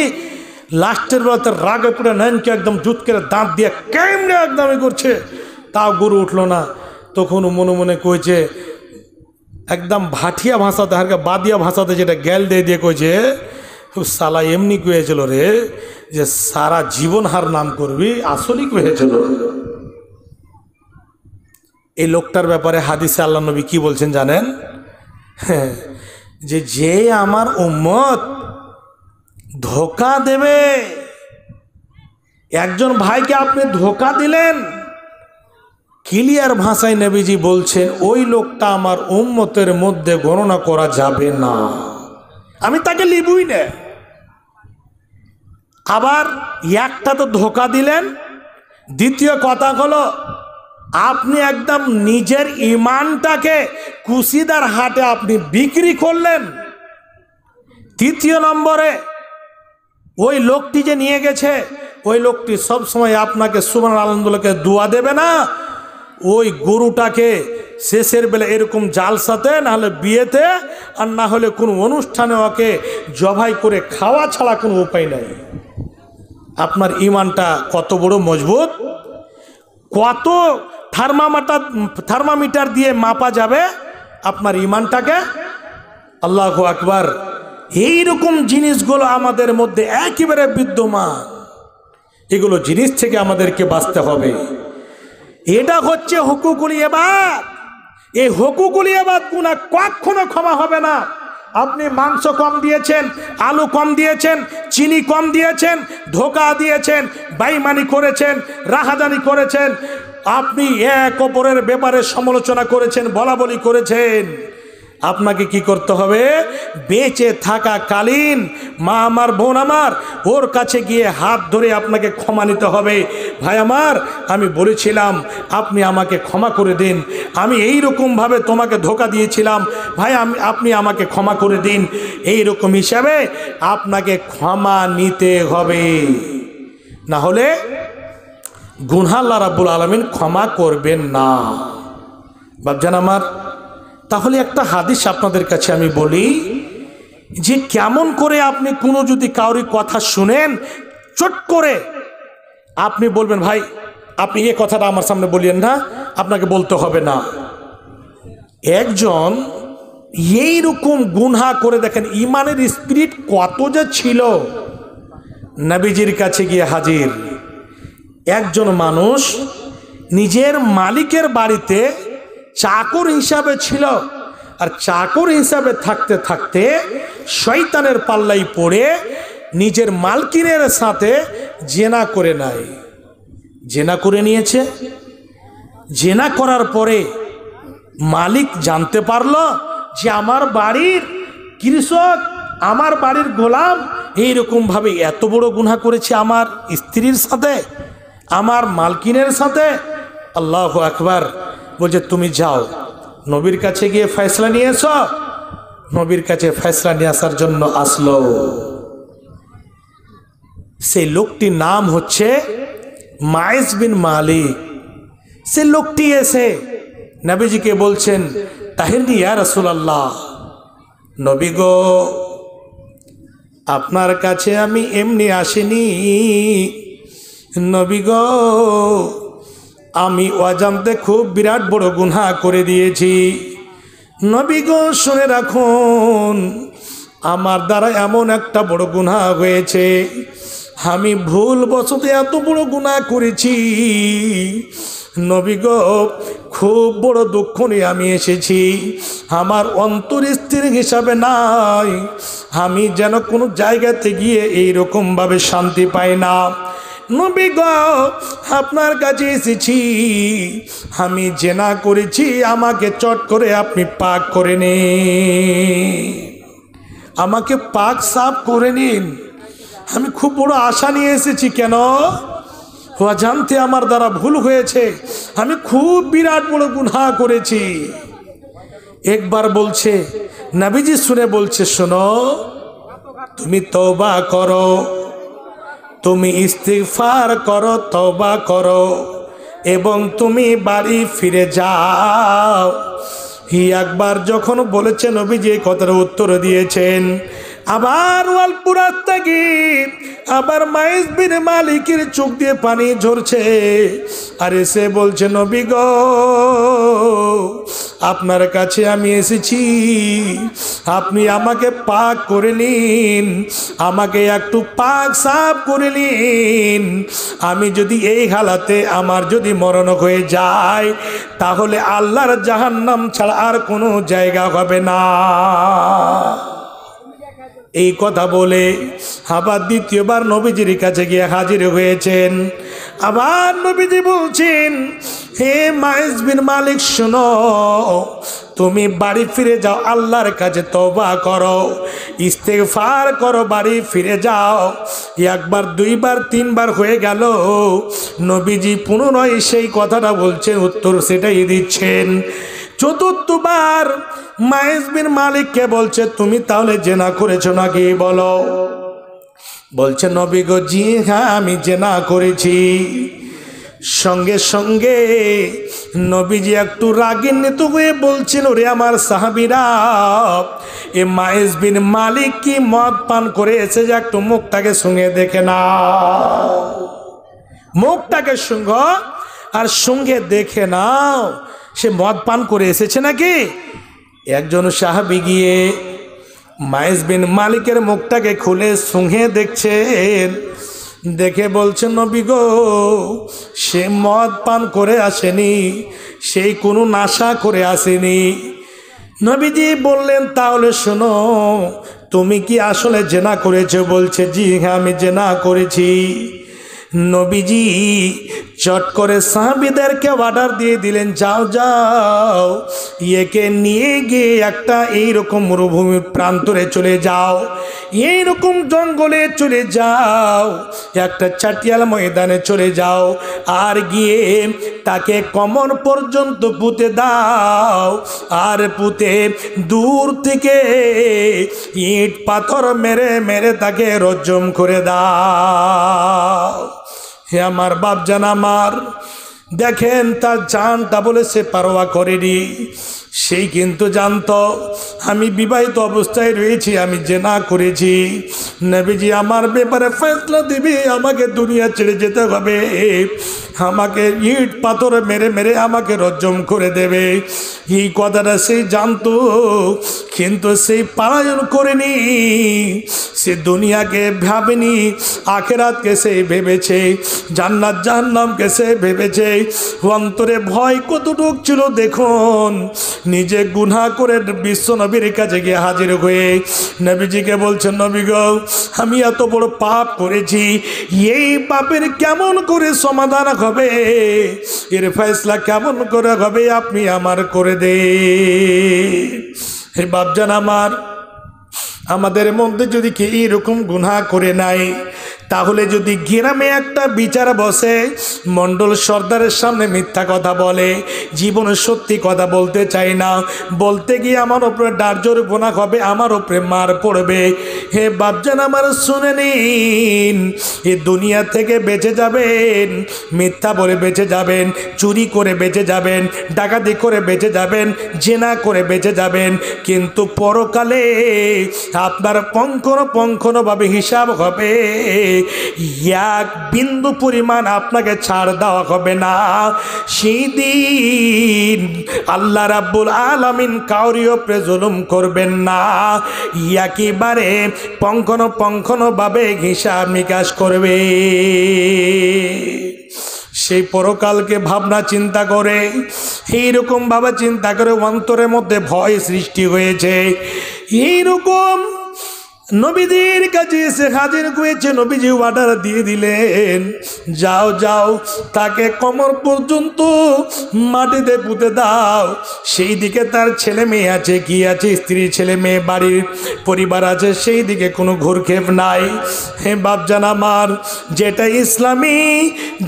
লাস্টের বেলাতে রাগে পুরো নাইনকে একদম জুত করে দাঁত দিয়ে কেমনে একদমই করছে, তাও গরু উঠলো না। তখন মনে মনে কইছে, একদম ভাটিয়া ভাষাতে হারকে বাদিয়া ভাষাতে যেটা গ্যাল দিয়ে কইছে, সালা এমনি কয়েছিল রে যে সারা জীবন হার নাম করবি, আসলেই কয়েছিল। এই লোকটার ব্যাপারে হাদিসে আল্লাহ নবী কি বলছেন জানেন? যে আমার উম্মত ধোকা দেবে, একজন ভাইকে আপনি ধোকা দিলেন, ক্লিয়ার ভাষায় নবীজি বলছেন ওই লোকটা আমার উম্মতের মধ্যে গণনা করা যাবে না, আমি তাকে লিবই না। আবার একটা তো ধোকা দিলেন, দ্বিতীয় কথা হলো আপনি একদম নিজের ইমানটাকে কুশিদার হাটে আপনি বিক্রি করলেন। তৃতীয় নম্বরে ওই লোকটি যে নিয়ে গেছে, ওই লোকটি সবসময় আপনাকে সুবহান আলহামদুলিল্লাহকে দোয়া দেবে না, ওই গরুটাকে শেষের বেলা এরকম জালসাতে, না হলে বিয়েতে, আর না হলে কোনো অনুষ্ঠানে ওকে জবাই করে খাওয়া ছাড়া কোনো উপায় নাই। আপনার ইমানটা কত বড় মজবুত, কত থার্মামিটার দিয়ে মাপা যাবে আপনার ইমানটাকে। আল্লাহু আকবার। এইরকম জিনিসগুলো আমাদের মধ্যে একেবারে বিদ্যমান, এগুলো জিনিস থেকে আমাদেরকে বাঁচতে হবে। এটা হচ্ছে হুকুকুল ইবাদ। এই হুকুকুল ইবাদ গুনাহ কখনো ক্ষমা হবে না। আপনি মাংস কম দিয়েছেন, আলু কম দিয়েছেন, চিনি কম দিয়েছেন, ধোকা দিয়েছেন, বেঈমানি করেছেন, রাহাজানি করেছেন, আপনি এক অপরের ব্যাপারে সমালোচনা করেছেন, বলাবলি করেছেন, আপনাকে কি করতে হবে? বেঁচে থাকাকালীন মা আমার, বোন আমার, ওর কাছে গিয়ে হাত ধরে আপনাকে ক্ষমা নিতে হবে। ভাই আমার, আমি বলেছিলাম আপনি আমাকে ক্ষমা করে দিন, আমি এই রকমভাবে তোমাকে ধোঁকা দিয়েছিলাম, ভাই আপনি আমাকে ক্ষমা করে দিন। এই রকম হিসাবে আপনাকে ক্ষমা নিতে হবে, না হলে গুনাহ আল্লাহ রাব্বুল আলামিন ক্ষমা করবেন না। বাপজান আমার, তাহলে একটা হাদিস আপনাদের কাছে আমি বলি যে কেমন করে আপনি কোনো যদি কাউরি কথা শুনেন, চট করে আপনি বলবেন ভাই আপনি এই কথাটা আমার সামনে বলিয়েন না, আপনাকে বলতে হবে না। একজন এই রকম গুনাহ করে, দেখেন ইমানের স্পিরিট কত যে ছিল, নবীজির কাছে গিয়ে হাজির। একজন মানুষ নিজের মালিকের বাড়িতে চাকর হিসাবে ছিল, আর চাকর হিসাবে থাকতে থাকতে শয়তানের পাল্লাই পড়ে নিজের মালকিনের সাথে জেনা করে নেয়। জেনা করে নিয়েছে। জেনা করার পরে মালিক জানতে পারলো যে আমার বাড়ির কৃষক, আমার বাড়ির গোলাম এইরকমভাবে এত বড় গুনাহ করেছে আমার স্ত্রীর সাথে, আমার মালকিনের সাথে। আল্লাহু আকবার। বলছে তুমি যাও, নবীর কাছে গিয়ে ফয়সালা নিয়ে এসো। নবীর কাছে ফয়সালা নিয়ে আসার জন্য আসলো। সেই লোকটির নাম হচ্ছে মাইজ বিন মালিক। সে লোকটি এসে নবীজিকে বলছেন, তাহিরনি ইয়া রাসূলুল্লাহ, নবী গো আপনার কাছে আমি এমনি আসিনি, নবী গো আমি অজান্তে খুব বিরাট বড় গুনাহ করে দিয়েছি। নবী গো শুনে রাখুন, আমার দ্বারা এমন একটা বড় গুনাহ হয়েছে, আমি ভুলবশত এত বড় গুনাহ করেছি। নবী গো খুব বড় দুঃখ নিয়ে আমি এসেছি, আমার অন্তর স্থির হিসাবে নাই, আমি যেন কোনো জায়গাতে গিয়ে এইরকমভাবে শান্তি পাই না। নবী গো আপনার কাছে এসেছি, আমি জেনা করেছি, আমাকে চট করে আপনি পাক করে নিন, আমাকে পাক সাফ করে নিন। আমি খুব বড় আশা নিয়ে এসেছি, কেন? জানতে আমার দ্বারা ভুল হয়েছে, আমি খুব বিরাট বড় গুনাহ করেছি। একবার বলছে, নবীজি শুনে বলছে, শোনো তুমি তওবা করো, তুমি ইস্তিগফার করো, তওবা করো, এবং তুমি বাড়ি ফিরে যাও। একবার যখন বলেছে, নবীজি এই কথার উত্তর দিয়েছেন। আবার অল্প রাস্তা গিয়ে আবার মাইজ বিন মালিকের চোখ দিয়ে পানি ঝরছে, আর এসে বলছে, নবী গো আপনার কাছে আমি এসেছি, আপনি আমাকে পাক করে নিন, আমাকে একটু পাক সাফ করে নিন। আমি যদি এই হালাতে আমার যদি মরণ হয়ে যায়, তাহলে আল্লাহর জাহান্নাম ছাড়া আর কোনো জায়গা হবে না। এই কথা বলে আবার দ্বিতীয়বার নবীজির কাছে গিয়ে হাজির হয়েছেন। আবার নবীজি বলছেন, হে মাইজ বিন মালিক শোনো, তুমি বাড়ি ফিরে যাও, আল্লাহর কাছে তওবা করো, ইস্তেগফার করো, বাড়ি ফিরে যাও। একবার, দুইবার, তিনবার হয়ে গেল, নবীজি পুনরায় সেই কথাটা বলছেন, উত্তর সেটাই দিচ্ছেন। চতুর্থবার মাইজ বিন মালিককে বলছে, তুমি তাহলে জেনা করেছো নাকি বলো? বলছে, নবী গো জি হ্যাঁ আমি জেনা করেছি। সঙ্গে সঙ্গে নবীজি একটু রাগান্বিত হয়ে বলছেন, ওরে আমার সাহাবীরা, এ মাইজ বিন মালিক কি মদ পান করে এসে, যে একটু মুখটাকে সঙ্গে দেখে নাও, মুখটাকে সঙ্গ আর সঙ্গে দেখে নাও, সে মদ পান করে এসেছে নাকি। একজন সাহাবী গিয়ে মাইজ বিন মালিকের মুখটাকে খুলে সঙ্গে দেখছেন, দেখে বলছেন, নবী গো সে মদ পান করে আসেনি, সেই কোনো নাশা করে আসেনি। নবীজি বললেন, তাহলে শোনো, তুমি কি আসলে জেনা করেছো? বলছে, জি হ্যাঁ আমি জেনা করেছি। নবীজি চট করে সাহাবীদেরকে অর্ডার দিয়ে দিলেন, যাও যাও একে নিয়ে গিয়ে একটা এইরকম মরুভূমির প্রান্তরে চলে যাও, এইরকম জঙ্গলে চলে যাও, একটা চাটিয়াল ময়দানে চলে যাও, আর গিয়ে তাকে কমর পর্যন্ত পুঁতে দাও, আর পুঁতে দূর থেকে ইট পাথর মেরে মেরে তাকে রজ্জম করে দাও। হে আমার বাপজান আমার, দেখেন তার জানটা বলে সে পারোয়া করেনি। সেই কিন্তু জানতো আমি বিবাহিত অবস্থায় রয়েছি, আমি জেনা করেছি, নবীজি আমার ব্যাপারে ফয়সলা দিবি, আমাকে দুনিয়া ছেড়ে যেতে হবে, আমাকে ইট পাথর মেরে মেরে আমাকে রজ্জম করে দেবে। এই কথাটা সে জানতো, কিন্তু সেই পালায়ন করেনি, সে দুনিয়াকে ভাবেনি, আখেরাতকে সে ভেবেছে, জান্নাত জাহান্নামকে সে ভেবেছে। অন্তরে ভয় কতটুক ছিল দেখুন, নিজে গুনাহ করে বিশ্ব নবীর কাছে গিয়ে হাজির হয়ে নবীজিকে বলছেন, নবী গো আমি এত বড় পাপ করেছি, এই পাপের কেমন করে সমাধান হবে, এর ফয়সলা কেমন করে হবে, আপনি আমার করে দে। হে বাপজান আমার, আমাদের মধ্যে যদি কি এরকম গুনাহ করে নাই, তাহলে যদি গ্রামে একটা বিচার বসে, মণ্ডল সর্দারের সামনে মিথ্যা কথা বলে, জীবনে সত্যি কথা বলতে চাই না, বলতে গিয়ে আমার উপরে ডার্জর গোনা হবে, আমার উপরে মার পড়বে। হে বাপজান আমার শুনে নিন, এই দুনিয়া থেকে বেঁচে যাবেন, মিথ্যা বলে বেঁচে যাবেন, চুরি করে বেঁচে যাবেন, ডাকাতি করে বেঁচে যাবেন, জেনা করে বেঁচে যাবেন, কিন্তু পরকালে আপনার পঙ্খনভাবে হিসাব হবে, এক বিন্দু পরিমাণ আপনাকে ছাড় দেওয়া হবে না। সেই দিন আল্লাহ রাব্বুল আলামিন কাউরি উপরে জুলুম করবেন না, একেবারে পঙ্খনভাবে হিসাব নিকাশ করবে। সেই পরকালকে ভাবনা চিন্তা করে, এইরকম ভাবে চিন্তা করে অন্তরের মধ্যে ভয় সৃষ্টি হয়েছে। এইরকম নবীদের কাছে এসে হাজির হয়েছে, নবীজি অর্ডার দিয়ে দিলেন, যাও যাও তাকে কমর পর্যন্ত মাটিতে পুঁতে দাও। সেই দিকে তার ছেলে মেয়ে আছে, কি আছে, স্ত্রী ছেলে মেয়ে বাড়ির পরিবার আছে, সেই দিকে কোনো ঘুরক্ষেপ নাই। হে বাপজান আমার, যেটা ইসলামী,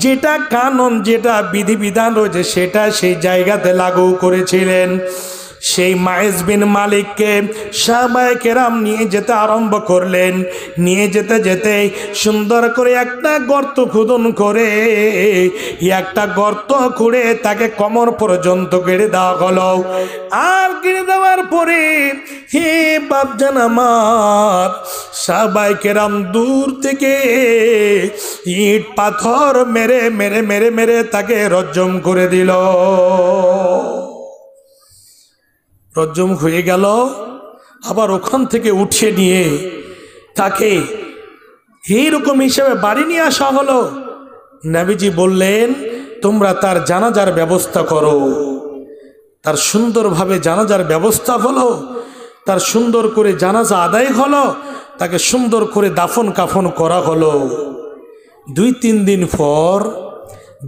যেটা কানুন, যেটা বিধিবিধান রয়েছে, সেটা সেই জায়গাতে লাগু করেছিলেন। সেই মায়েজ বিন মালিককে সাহাবায়ে কেরাম নিয়ে যেতে আরম্ভ করলেন। নিয়ে যেতে যেতে সুন্দর করে একটা গর্ত খোদন করে, একটা গর্ত খুঁড়ে তাকে কমর পর্যন্ত গেড়ে দেওয়া হলো। আর গেড়ে দেওয়ার পরে হে বাপজান আমার, সাহাবায়ে কেরাম দূর থেকে ইট পাথর মেরে মেরে মেরে মেরে তাকে রজ্জম করে দিল। রজ্জম হয়ে গেল, আবার ওখান থেকে উঠিয়ে নিয়ে তাকে এইরকম হিসেবে বাড়ি নিয়ে আসা হলো। নবীজি বললেন, তোমরা তার জানাজার ব্যবস্থা করো। তার সুন্দরভাবে জানাজার ব্যবস্থা হলো, তার সুন্দর করে জানাজা আদায় হলো, তাকে সুন্দর করে দাফন কাফন করা হলো। 2-3 দিন পর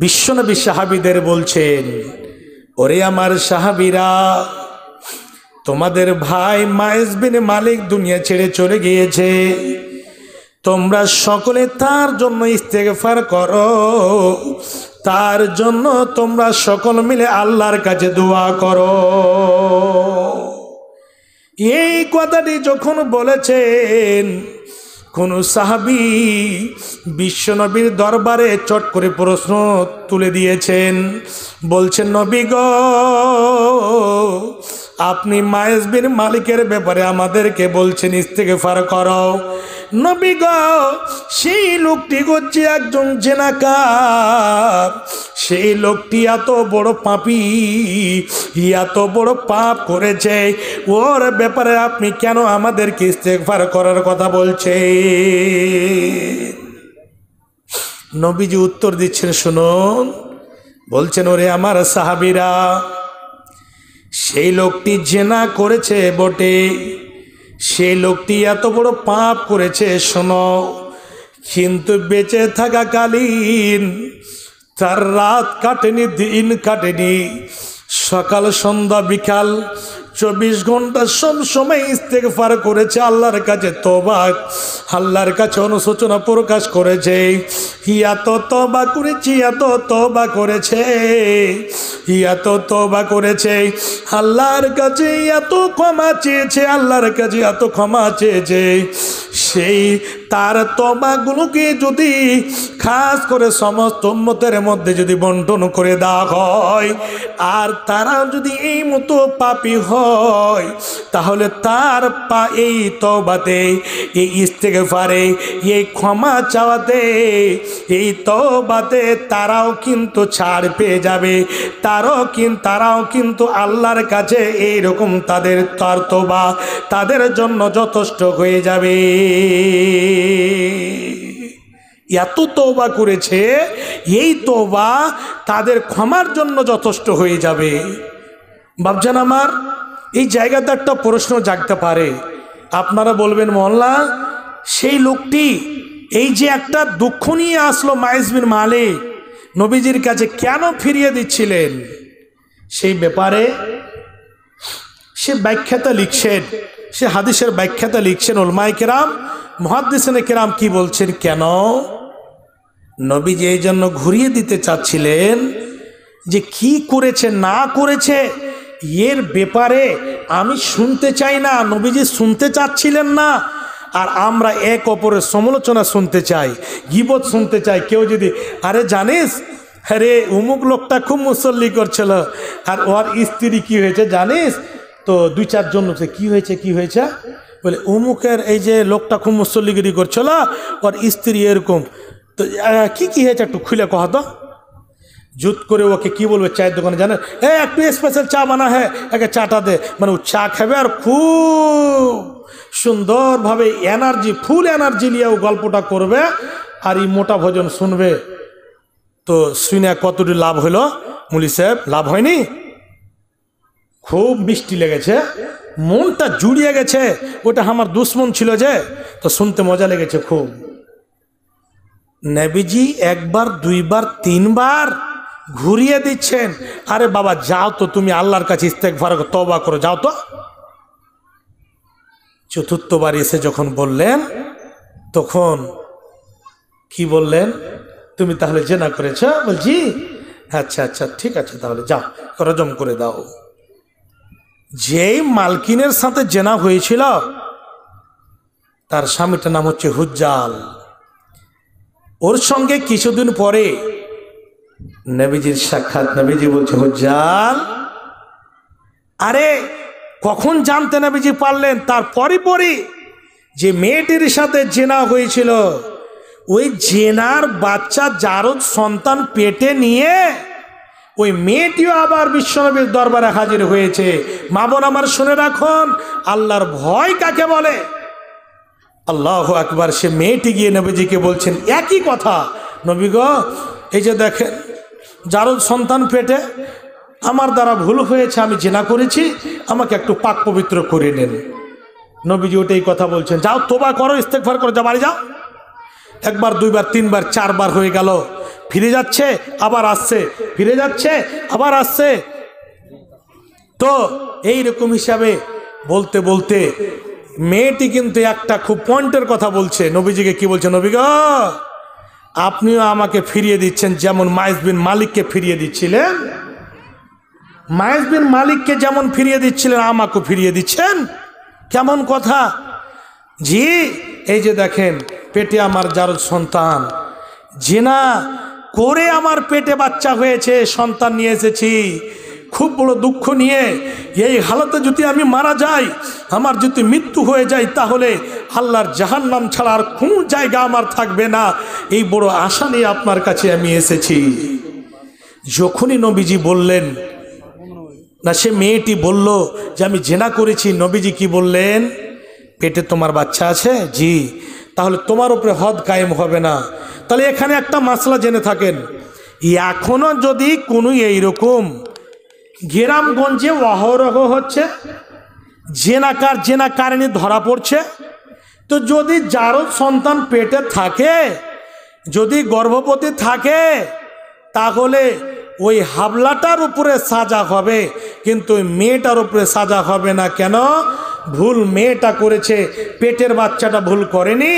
বিশ্বনবী সাহাবীদের বলছেন, ওরে আমার সাহাবীরা, তোমাদের ভাই মায়েজ বিন মালিক দুনিয়া ছেড়ে চলে গিয়েছে, তোমরা সকলে তার জন্য ইস্তেগফার করো, তার জন্য তোমরা সকল মিলে আল্লাহর কাছে দোয়া করো। এই কথাটি যখন বলেছেন, কোন সাহাবী বিশ্বনবীর দরবারে চট করে প্রশ্ন তুলে দিয়েছেন, বলছেন, নবী গো, আপনি মায়েজ বিন মালিকের ব্যাপারে আমাদেরকে বলছেন ইস্তেগফার করো। নবী গো, সেই লোকটি হচ্ছে একজন জেনাকার, সেই লোকটি এত বড় পাপী, এত বড় পাপ করেছে, ওর ব্যাপারে আপনি কেন আমাদেরকে ইস্তেগফার করার কথা বলছেন? নবীজি উত্তর দিচ্ছেন, শুনুন। বলছেন, ওরে আমার সাহাবীরা, সেই লোকটি জেনা করেছে বটে, সেই লোকটি এত বড় পাপ করেছে শোনো, কিন্তু বেঁচে থাকাকালীন তার রাত কাটেনি, দিন কাটেনি, সকাল সন্ধ্যা বিকাল 24 ঘন্টা সব সময় ইস্তেগফার করেছে, আল্লাহর কাছে তওবা, আল্লাহর কাছে অনুশোচনা প্রকাশ করেছে। এত তওবা করেছি, এত তওবা করেছে, এত তওবা করেছে, আল্লাহর কাছে এত ক্ষমা চেয়েছে, আল্লাহর কাছে এত ক্ষমা চেয়েছে। সেই তার তওবাগুলোকে যদি খাস করে সমস্ত উম্মতের মধ্যে যদি বন্টন করে দেওয়া হয়, আর তারা যদি এই মতো পাপী হয়, তাহলে তার এই তওবাতে, এই ইস্তেগফারে, এই ক্ষমা চাওয়াতে, এই তওবাতে তারাও কিন্তু ছাড় পেয়ে যাবে। তারাও কিন্তু আল্লাহর কাছে এইরকম তার তওবা তাদের জন্য যথেষ্ট হয়ে যাবে। এত তওবা করেছে, এই তওবা তাদের ক্ষমার জন্য যথেষ্ট হয়ে যাবে। বাপজান আমার, এই জায়গাতে একটা প্রশ্ন জাগতে পারে। আপনারা বলবেন, মোল্লা সেই লোকটি এই যে একটা দুঃখ নিয়ে আসলো মাইজ বিন মালিক, নবীজির কাছে কেন ফিরিয়ে দিচ্ছিলেন? সেই ব্যাপারে সে ব্যাখ্যাতা লিখছেন, সে হাদিসের ব্যাখ্যাতা লিখছেন। উলামায়ে কেরাম, মুহাদ্দিসিনে কেরাম কি বলছেন, কেন নবীজি এই জন্য ঘুরিয়ে দিতে চাচ্ছিলেন যে কি করেছে না করেছে এর ব্যাপারে আমি শুনতে চাই না, নবীজি শুনতে চাচ্ছিলেন না। আর আমরা এক অপরের সমালোচনা শুনতে চাই, গীবত শুনতে চাই। কেউ যদি, আরে জানিস, আরে অমুক লোকটা খুব মুসল্লি করছিল, আর ওর স্ত্রী কি হয়েছে জানিস তো? 2-4 জন লোক, কি হয়েছে বলে, অমুকের এই যে লোকটা খুব মুসল্লিগিরি করছিল, ওর স্ত্রী এরকম। তো কি হয়েছে একটু খুলে কহ তো। জুত করে ওকে কি বলবে, চায়ের দোকানে জানেন, একটু স্পেশাল চা বানা হ্যাঁ, একে চাটা দে, মানে ও চা খাবে আর খুব সুন্দরভাবে ফুল এনার্জি নিয়ে ও গল্পটা করবে, আর এই মোটা ভোজন শুনবে। তো শুনে কতটি লাভ হলো মুলি সাহেব? লাভ হয়নি? খুব মিষ্টি লেগেছে, মনটা জুড়িয়ে গেছে। ওটা আমার দুশ্মন ছিল যে, তো শুনতে মজা লেগেছে খুব। নবীজি 1 বার 2 বার 3 বার ঘুরিয়ে দিচ্ছেন, আরে বাবা যাও তো, তুমি আল্লাহর কাছে ইস্তেগফার করো, তওবা করো, যাও তো। 4বার এসে যখন বললেন, তখন কি বললেন, তুমি তাহলে জেনা করেছ? বলছি আচ্ছা আচ্ছা ঠিক আছে, তাহলে যাও রজম করে দাও। যেই মালকিনের সাথে জেনা হয়েছিল, তার স্বামীটার নাম হচ্ছে হুজ্জাল। ওর সঙ্গে কিছুদিন পরে নবীজির সাক্ষাৎ। নবীজি বলছে, হুজ্জাল, আরে কখন জানতে নবীজি পারলেন? তার পরে যে মেয়েটির সাথে জেনা হয়েছিল, ওই জেনার বাচ্চা জারদ সন্তান পেটে নিয়ে ওই মেয়েটিও আবার বিশ্বনবীর দরবারে হাজির হয়েছে। মা বোন আমার শুনে রাখুন, আল্লাহর ভয় কাকে বলে? আল্লাহু আকবার। সে মেয়েটি গিয়ে নবীজিকে বলছেন একই কথা, নবী গো, এই যে দেখেন জারদ সন্তান পেটে, আমার দ্বারা ভুল হয়েছে, আমি জেনা করেছি, আমাকে একটু পাক পবিত্র করে নেন। নবীজি ওটাই কথা বলছেন, যাও তওবা করো, ইস্তেগফার করো, যা বাড়ি যাও। 1 বার 2 বার 3 বার 4 বার হয়ে গেল, ফিরে যাচ্ছে আবার আসছে, ফিরে যাচ্ছে আবার আসছে। তো এইরকম হিসাবে বলতে বলতে মেয়েটি কিন্তু একটা খুব পয়েন্টের কথা বলছে নবীজিকে। কি বলছে? নবী গো, আপনিও আমাকে ফিরিয়ে দিচ্ছেন যেমন মাইজ বিন মালিককে ফিরিয়ে দিচ্ছিলেন, মাইজ বিন মালিককে যেমন ফিরিয়ে দিচ্ছিলেন, আমাকেও ফিরিয়ে দিচ্ছেন। কেমন কথা? জি, এই যে দেখেন পেটে আমার জারদ সন্তান, জেনা করে আমার পেটে বাচ্চা হয়েছে, সন্তান নিয়ে এসেছি, খুব বড় দুঃখ নিয়ে। এই হালতে যদি আমি মারা যাই, আমার যদি মৃত্যু হয়ে যায়, তাহলে আল্লাহর জাহান্নাম ছাড়া আর কোনো জায়গা আমার থাকবে না। এই বড় আশা নিয়ে আপনার কাছে আমি এসেছি। যখনই নবীজি বললেন না, সে মেয়েটি বলল যে আমি জেনা করেছি, নবীজি কি বললেন? পেটে তোমার বাচ্চা আছে? জি। তাহলে তোমার উপরে হদ কায়েম হবে না। তাহলে এখানে একটা মাসলা জেনে থাকেন, এখনো যদি কোনো এইরকম গ্রামগঞ্জে অহরহ হচ্ছে, জেনাকারিনী ধরা পড়ছে, তো যদি জারদ সন্তান পেটে থাকে, যদি গর্ভবতী থাকে, তাহলে ওই হাবলাটার উপরে সাজা হবে, কিন্তু ওই মেয়েটার উপরে সাজা হবে না। কেন? ভুল মেয়েটা করেছে, পেটের বাচ্চাটা ভুল করেনি।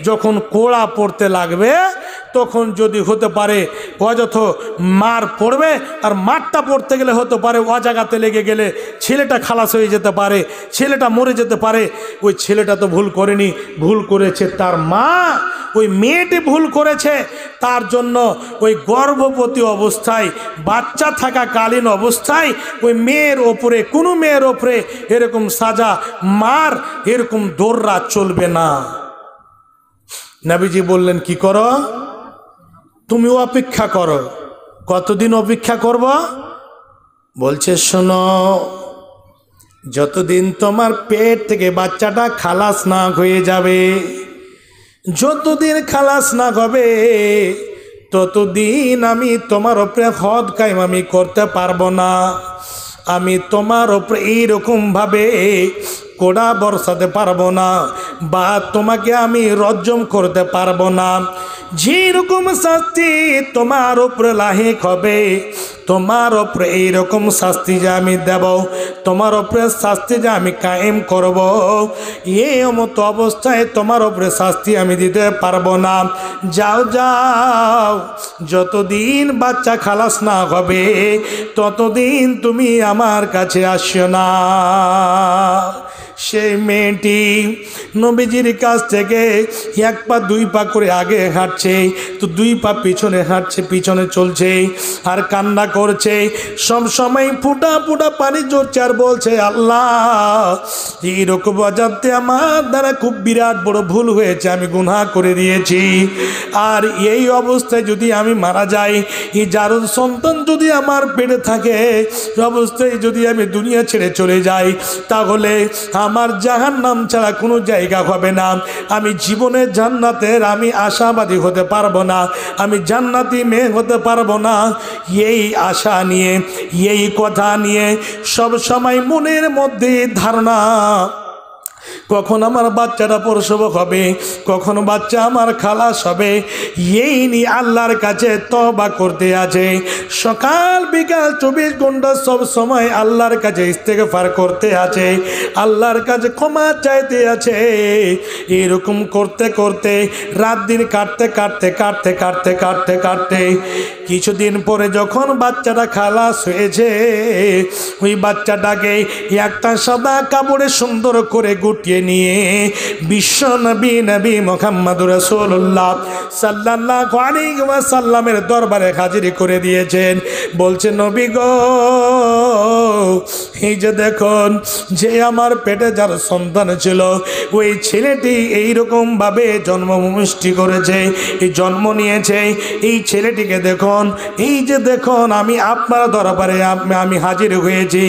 যখন কোড়া পড়তে লাগবে তখন যদি হতে পারে অযথ মার পড়বে, আর মারটা পড়তে গেলে হতে পারে অজাগাতে লেগে গেলে ছেলেটা খালাস হয়ে যেতে পারে, ছেলেটা মরে যেতে পারে। ওই ছেলেটা তো ভুল করেনি, ভুল করেছে তার মা। ওই মেয়েটি ভুল করেছে, তার জন্য ওই গর্ভবতী অবস্থায়, বাচ্চা থাকাকালীন অবস্থায় ওই মেয়ের ওপরে, কোনো মেয়ের ওপরে এরকম সাজা, মার, এরকম দৌড়া চলবে না। নবীজি বললেন কি করো? তুমিও অপেক্ষা করো। কতদিন অপেক্ষা করব? বলছে শোনো, যতদিন তোমার পেট থেকে বাচ্চাটা খালাস না হয়ে যাবে, যতদিন খালাস না হবে ততদিন আমি তোমার ওপরে হদ কায়েম আমি করতে পারবো না। আমি তোমার ওপরে এইরকমভাবে কোড়া বর্ষাতে পারবো না, বা তোমাকে আমি রজ্জম করতে পারবো না। যেরকম শাস্তি তোমার উপরে লাহিক হবে, তোমার উপরে এইরকম শাস্তি যে আমি দেব, তোমার উপরে শাস্তি যে আমি কায়েম করব, এই মতো অবস্থায় তোমার উপরে শাস্তি আমি দিতে পারবো না। যাও যাও, যতদিন বাচ্চা খালাস না হবে ততদিন তুমি আমার কাছে আসো না। সেই মেয়েটি নবীজির কাছ থেকে এক পা দুই পা করে আগে হাঁটছে, তো দুই পা পিছনে হাঁটছে, পিছনে চলছে আর কান্না করছে। সব সময় ফুটা ফুটা পানি ঝরছে আর বলছে, আল্লাহ এইরকম বাজাতে আমার দ্বারা খুব বিরাট বড় ভুল হয়েছে, আমি গুনাহ করে দিয়েছি। আর এই অবস্থায় যদি আমি মারা যাই, এই যার সন্তান যদি আমার পেটে থাকে, অবস্থায় যদি আমি দুনিয়া ছেড়ে চলে যাই, তাহলে আমার জাহান্নাম ছাড়া কোনো জায়গা হবে না। আমি জীবনে জান্নাতের আমি আশাবাদী হতে পারবো না, আমি জান্নাতি মেয়ে হতে পারবো না। এই আশা নিয়ে, এই কথা নিয়ে সব সময় মনের মধ্যে ধারণা, কখন আমার বাচ্চাটা প্রসব হবে, কখন বাচ্চা আমার খালাস হবে, এই নিয়ে আল্লাহর কাছে তওবা করতে আছে। সকাল বিকাল 24 ঘন্টা সব সময় আল্লাহর কাছে ইস্তেগফার করতে আছে, আল্লাহর কাছে ক্ষমা চাইতে আছে। এরকম করতে করতে রাত দিন কাটতে কাটতে কাটতে কাটতে কাটতে কাটতে কিছুদিন পরে যখন বাচ্চাটা খালাস হয়েছে, ওই বাচ্চাটাকে একটা সাদা কাপড়ে সুন্দর করে গুটিয়ে নিয়ে বিশ্ব নবী নবী মুহাম্মদুর রাসূলুল্লাহ সাল্লাল্লাহু আলাইহি ওয়াসাল্লামের দরবারে হাজির করে দিয়েছেন। বলছে, নবী গো, এই যে দেখুন, যে আমার পেটে যার সন্তান ছিল, ওই ছেলেটি এইরকম ভাবে জন্মভূমিষ্টি করেছে, এই জন্ম নিয়েছে। এই ছেলেটিকে দেখুন, এই যে দেখুন, আমি আপনার দরবারে আমি হাজির হয়েছি,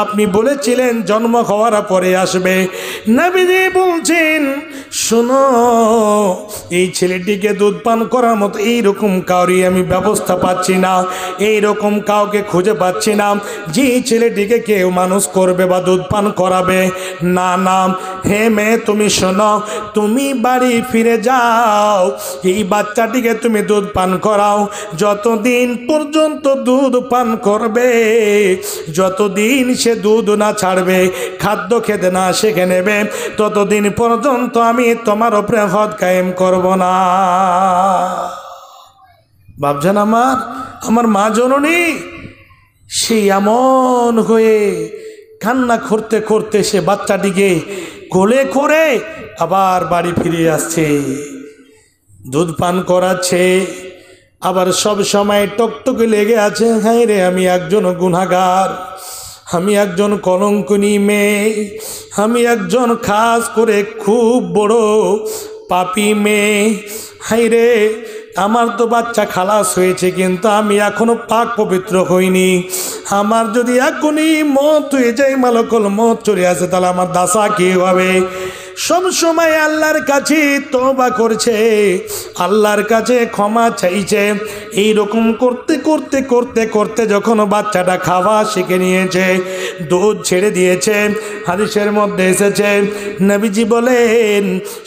আপনি বলেছিলেন জন্ম হওয়ার পরে আসবে। নবীজি বলছেন, শোনো, এই ছেলেটিকে দুধ পান করার মতো এইরকম কাউরি আমি ব্যবস্থা পাচ্ছি না, এইরকম কাউকে খুঁজে পাচ্ছি না যে ছেলেটিকে কেউ মানুষ করবে বা দুধ পান করাবে। না না, হে মেয়ে, তুমি শোনো, তুমি বাড়ি ফিরে যাও, এই বাচ্চাটিকে তুমি দুধ পান করাও। যতদিন পর্যন্ত দুধ পান করবে, যতদিন সে দুধ না ছাড়বে, খাদ্য খেতে না শিখে নেবে, ততদিন পর্যন্ত আমি তোমার উপরে হদ কায়েম করব না। ভাবছেন আমার মা জননী সেই এমন হয়ে কান্না করতে করতে সে বাচ্চাটিকে কোলে করে আবার বাড়ি ফিরে আসছে, দুধ পান করাচ্ছে। আবার সব সময় টকটকে লেগে আছে, হ্যাঁ রে, আমি একজন গুনাহগার, আমি একজন কলঙ্কিনী মেয়ে, আমি একজন খাস করে খুব বড় পাপী মেয়ে। হাই রে, আমার তো বাচ্চা খালাস হয়েছে, কিন্তু আমি এখনো পাক পবিত্র হইনি। আমার যদি এখনই মত হয়ে যায়, মালকুল মত চলে আসে, তাহলে আমার দাসা কি হবে? সব সময় আল্লাহর কাছে তওবা করছে, আল্লাহর কাছে ক্ষমা চাইছে। এই রকম করতে করতে করতে করতে যখন বাচ্চাটা খাওয়া শিখে নিয়েছে, দুধ ছেড়ে দিয়েছে, হাদিসের মধ্যে এসেছে নবীজি বলেন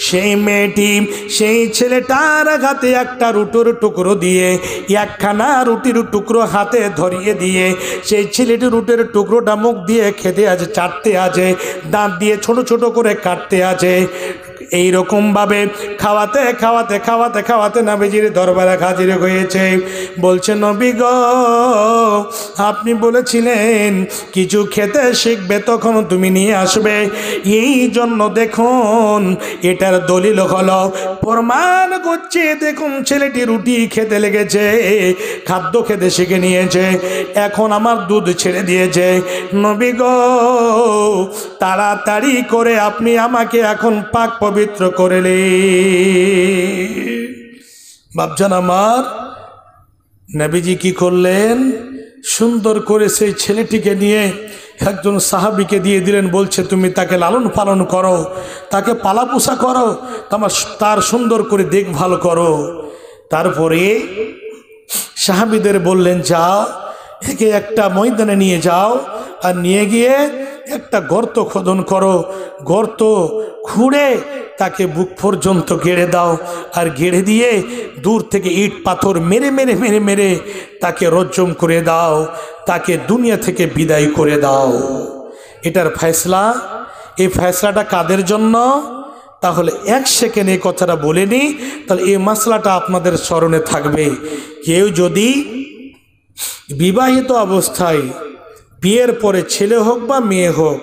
সেই মেয়েটি সেই ছেলেটার হাতে একটা রুটির টুকরো দিয়ে, একখানা রুটির টুকরো হাতে ধরিয়ে দিয়ে সেই ছেলেটি রুটির টুকরোটা মুখ দিয়ে খেতে আছে, চাটতে আছে, দাঁত দিয়ে ছোট ছোট করে কাটতে আছে। এই রকম ভাবে খাওয়াতে খাওয়াতে খাওয়াতে খাওয়াতে নবীজির দরবারে হাজির হয়েছে। বলছে নবী গো, আপনি বলেছিলেন কিছু খেতে শিখবে তখন তুমি নিয়ে আসবে, এই জন্য দেখুন এটার দলিল হলো, প্রমাণ করছে দেখুন ছেলেটি রুটি খেতে লেগেছে, খাদ্য খেতে শিখে নিয়েছে, এখন আমার দুধ ছেড়ে দিয়েছে। নবী গো, তাড়াতাড়ি করে আপনি আমাকে এখন পাক পবিত্র করেলে। বাপজান আমার, নবীজি কি করলেন, সুন্দর করে সেই ছেলেটিকে নিয়ে একজন সাহাবীকে দিয়ে দিলেন। বলছে তুমি তাকে লালন পালন করো, তাকে পালাপোষা করো, তার সুন্দর করে দেখভাল করো। তারপরে সাহাবীদের বললেন যাও, একে একটা ময়দানে নিয়ে যাও, আর নিয়ে গিয়ে একটা গর্ত খোদন করো, গর্ত খুঁড়ে তাকে বুক পর্যন্ত গেড়ে দাও, আর গেড়ে দিয়ে দূর থেকে ইট পাথর মেরে মেরে মেরে মেরে তাকে রজ্জম করে দাও, তাকে দুনিয়া থেকে বিদায় করে দাও। এটার ফয়সলা, এই ফয়সলাটা কাদের জন্য? তাহলে এক সেকেন্ড এই কথাটা বলে নি, তাহলে এই মশলাটা আপনাদের স্মরণে থাকবে। কেউ যদি বিবাহিত অবস্থায়, বিয়ের পরে ছেলে হোক বা মেয়ে হোক,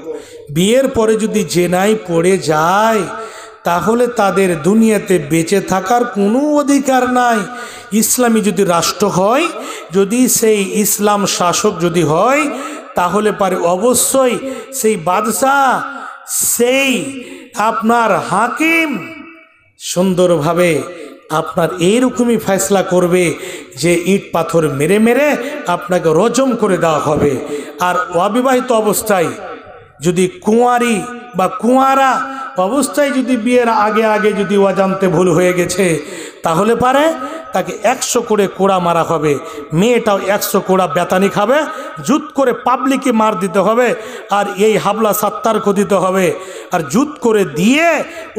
বিয়ের পরে যদি জেনায় পড়ে যায়, তাহলে তাদের দুনিয়াতে বেঁচে থাকার কোনো অধিকার নাই। ইসলামী যদি রাষ্ট্র হয়, যদি সেই ইসলাম শাসক যদি হয়, তাহলে পারে অবশ্যই সেই বাদশাহ, সেই আপনার হাকিম সুন্দরভাবে আপনার এইরকমই ফয়সলা করবে যে ইট পাথর মেরে মেরে আপনাকে রজম করে দেওয়া হবে। আর অবিবাহিত অবস্থায় যদি কুঁয়ারি বা কুঁয়ারা অবস্থায় যদি বিয়ের আগে আগে যদি অজান্তে ভুল হয়ে গেছে, তাহলে পারে তাকে 100 করে কোড়া মারা হবে, মেয়েটাও 100 কোড়া বেতানি খাবে, জুত করে পাবলিকে মার দিতে হবে, আর এই হাবলা সাত্তারকে দিতে হবে। আর জুত করে দিয়ে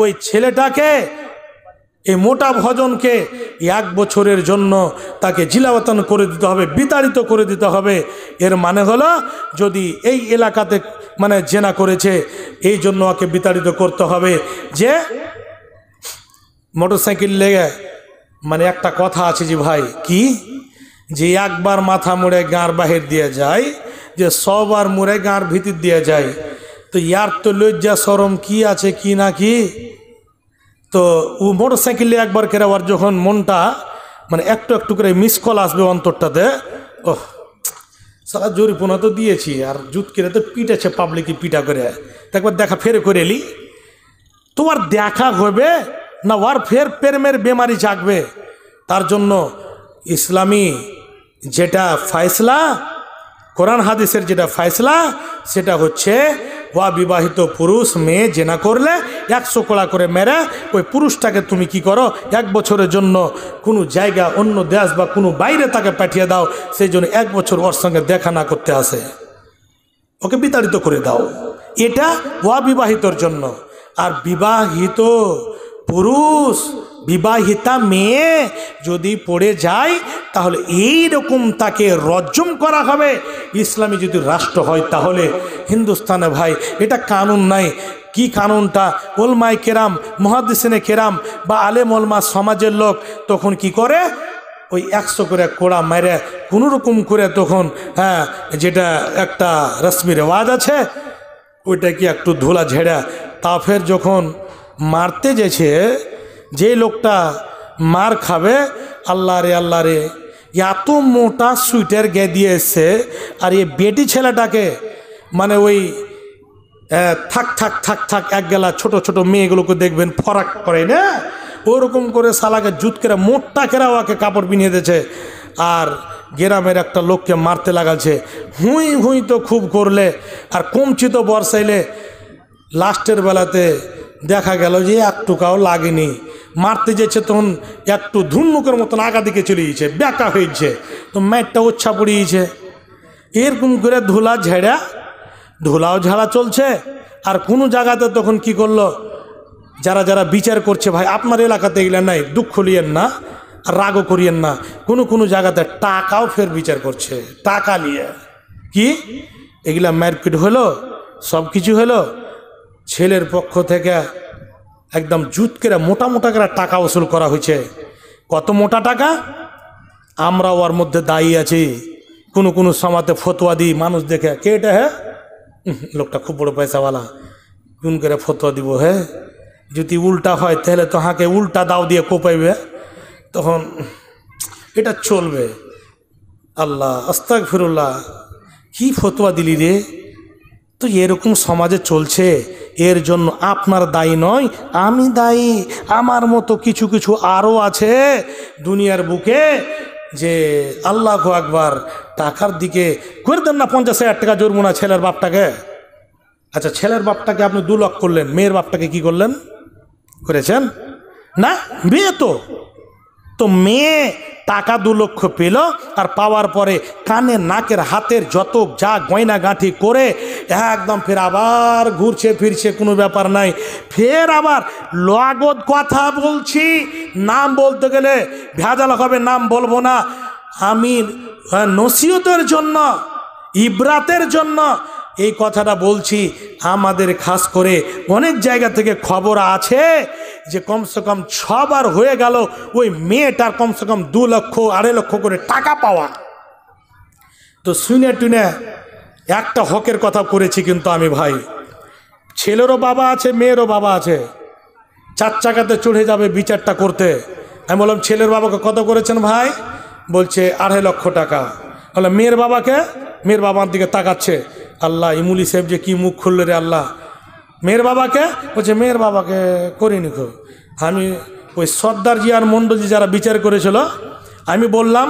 ওই ছেলেটাকে, এই মোটা ভজনকে 1 বছরের জন্য তাকে জিলাওয়াতন করে দিতে হবে, বিতাড়িত করে দিতে হবে। এর মানে হলো যদি এই এলাকাতে মানে জেনা করেছে, এই জন্য ওকে বিতাড়িত করতে হবে। যে মোটরসাইকেল লেগে মানে একটা কথা আছে যে ভাই, কি যে একবার মাথা মুড়ে গাঁর বাহির দিয়ে যায়, যে 100 বার মুড়ে গাঁর ভিতর দিয়ে যায়। তো ইয়ার তো লজ্জা শরম কি আছে কি না কি। তো ও মোটর সাইকেলে একবার করে ওর যখন মনটা মানে একটু একটু করে মিস কল আসবে অন্তরটাতে, ওহ সারা জরিপনা তো দিয়েছি, আর জুত করে তো পিটেছে পাবলিকে পিটা করে, একবার দেখা ফের করে এলি, তোমার দেখা হবে না ওর ফের প্রেমের বেমারি জাগবে। তার জন্য ইসলামী যেটা ফয়সলা, কোরআন হাদিসের যেটা ফয়সলা, সেটা হচ্ছে অবিবাহিত পুরুষ মেয়ে জেনা করলে 100 কোড়া করে মেরে ওই পুরুষটাকে তুমি কি করো, 1 বছরের জন্য কোনো জায়গা, অন্য দেশ বা কোনো বাইরে তাকে পাঠিয়ে দাও, সেই জন্য 1 বছর ওর সঙ্গে দেখা না করতে আসে, ওকে বিতাড়িত করে দাও। এটা অবিবাহিতর জন্য। আর বিবাহিত পুরুষ, বিবাহিতা মেয়ে যদি পড়ে যায়, তাহলে এই রকম তাকে রজ্জম করা হবে। ইসলামী যদি রাষ্ট্র হয়, তাহলে হিন্দুস্তানে ভাই এটা কানুন নাই। কি কানুনটা? ওলমায়ে কেরাম, মুহাদ্দিসিনে কেরাম বা আলেম ওলমা সমাজের লোক তখন কি করে, ওই 100 করে কোড়া মেরে কোনো রকম করে তখন, হ্যাঁ যেটা একটা রসমি রেওয়াজ আছে, ওইটা কি একটু ধুলা ঝেড়া, তা ফের যখন মারতে যেছে, যে লোকটা মার খাবে, আল্লাহ রে এত মোটা সুইটার গে দিয়ে এসছে, আর এই বেটি ছেলেটাকে মানে ওই থাক থাক থাক থাক এক গেলা ছোট ছোট মেয়েগুলোকে দেখবেন ফরাক করে না, ওরকম করে শালাকে জুত করে মোটা কেরা ওকে কাপড় বিনিয়ে দিয়েছে, আর গ্রামের একটা লোককে মারতে লাগাচ্ছে। হুঁই হুঁই তো খুব করলে, আর কমছি তো বর্ষাইলে, লাস্টের বেলাতে দেখা গেল যে 1 টাকাও লাগেনি, মারতে যেছে তখন একটু ধুনুকের মতন আগা দিকে চলে গেছে, ব্যাকা হয়েছে, তো ম্যাটটা ওচ্ছা পড়িয়েছে। এরকম করে ধুলাও ঝাড়া চলছে। আর কোনো জায়গাতে তখন কি করলো, যারা যারা বিচার করছে, ভাই আপনার এলাকাতে এগুলো নাই, দুঃখ লিয়েন না আর রাগও করিয়েন না, কোনো জায়গাতে টাকাও ফের বিচার করছে, টাকা নিয়ে। কি এগুলা মারপিট হলো, সব কিছু হলো, ছেলের পক্ষ থেকে একদম জুত করে মোটা করে টাকা উসুল করা হয়েছে। কত মোটা টাকা, আমরা ওর মধ্যে দায়ী আছি। কোনো সমাজে ফতোয়া দিই, মানুষ দেখে কে এটা, হ্যাঁ লোকটা খুব বড় পয়সাওয়ালা, কোন করে ফতোয়া দিব, হ্যাঁ যদি উল্টা হয় তাহলে তো হাঁকে উল্টা দাও দিয়ে কোপাইবে, তখন এটা চলবে। আল্লাহ আস্তাগফিরুল্লাহ, কি ফতোয়া দিলি রে। তো এরকম সমাজে চলছে, এর জন্য আপনার দায়ী নয়, আমি দায়ী। আমার মতো কিছু আরও আছে দুনিয়ার বুকে, যে আল্লাহু আকবার, টাকার দিকে করে দেন না 50,000 টাকা জরিমানা ছেলের বাপটাকে। আচ্ছা, ছেলের বাপটাকে আপনি 2 লাখ করলেন, মেয়ের বাপটাকে কি করলেন, করেছেন না? মেয়ে তো মেয়ে টাকা 2 লক্ষ পেল, আর পাওয়ার পরে কানে নাকের হাতের যত যা গয়না গাঁঠি করে একদম ফের আবার ঘুরছে ফিরছে, কোনো ব্যাপার নাই। ফের আবার লাগত কথা বলছি, নাম বলতে গেলে ভেজাল হবে, নাম বলবো না আমি, নসিহতের জন্য, ইবরাতের জন্য এই কথাটা বলছি। আমাদের খাস করে অনেক জায়গা থেকে খবর আছে যে কমসে কম 6 বার হয়ে গেল ওই মেয়েটার কমসে কম 2 লক্ষ 2.5 লক্ষ করে টাকা পাওয়া। তো শুনে টুনে একটা হকের কথা করেছি, কিন্তু আমি ভাই, ছেলেরও বাবা আছে, মেয়েরও বাবা আছে, 4 চাকাতে চড়ে যাবে বিচারটা করতে। আমি বললাম ছেলের বাবাকে কত করেছেন ভাই, বলছে 2.5 লক্ষ টাকা। বললাম মেয়ের বাবাকে, মেয়ের বাবার দিকে তাকাচ্ছে, আল্লাহ ইমুলি সাহেব যে কি মুখ খুলল রে আল্লাহ। মেয়ের বাবাকে বলছে মেয়ের বাবাকে করিনি খো। আমি ওই সর্দারজি আর মন্ডলজি যারা বিচার করেছিল, আমি বললাম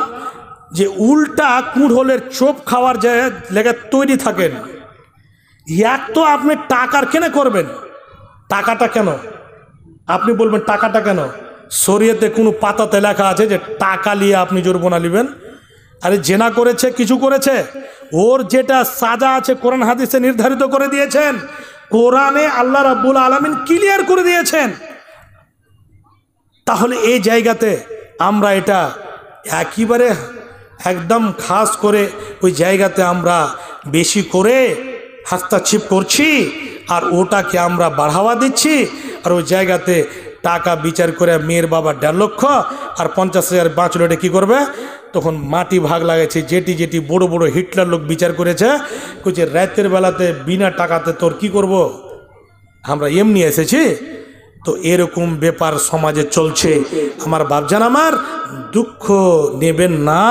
যে উল্টা কুড়হলের চোপ খাওয়ার যে লেগে তৈরি থাকেন, এক তো আপনি টাকার কেন করবেন, টাকাটা কেন আপনি বলবেন, টাকাটা কেন? শরীয়তে কোনো পাতাতে লেখা আছে যে টাকা নিয়ে আপনি জরিমানা নেবেন? আরে জেনা করেছে, কিছু করেছে, ওর যেটা সাজা আছে কোরআন হাদিসে নির্ধারিত করে দিয়েছেন, কোরআনে আল্লাহ রাব্বুল আলামিন ক্লিয়ার করে দিয়েছেন। তাহলে এই জায়গাতে আমরা এটা একেবারে একদম খাস করে ওই জায়গাতে আমরা বেশি করে হস্তক্ষেপ করছি, আর ওটাকে আমরা বাড়াওয়া দিচ্ছি। আর ওই জায়গাতে টাকা বিচার করে মেয়ের বাবা 1.5 লক্ষ আর 50,000 বাঁচলো, এটা কী করবে? তখন মাটি ভাগ লাগাচ্ছে। যেটি বড় হিটলার লোক বিচার করেছে, কইছে রাতের বেলাতে বিনা টাকাতে তোর কি করব, আমরা এমনি এসেছি। তো এরকম ব্যাপার সমাজে চলছে। আমার বাপজান, আমার দুঃখ নেবেন না,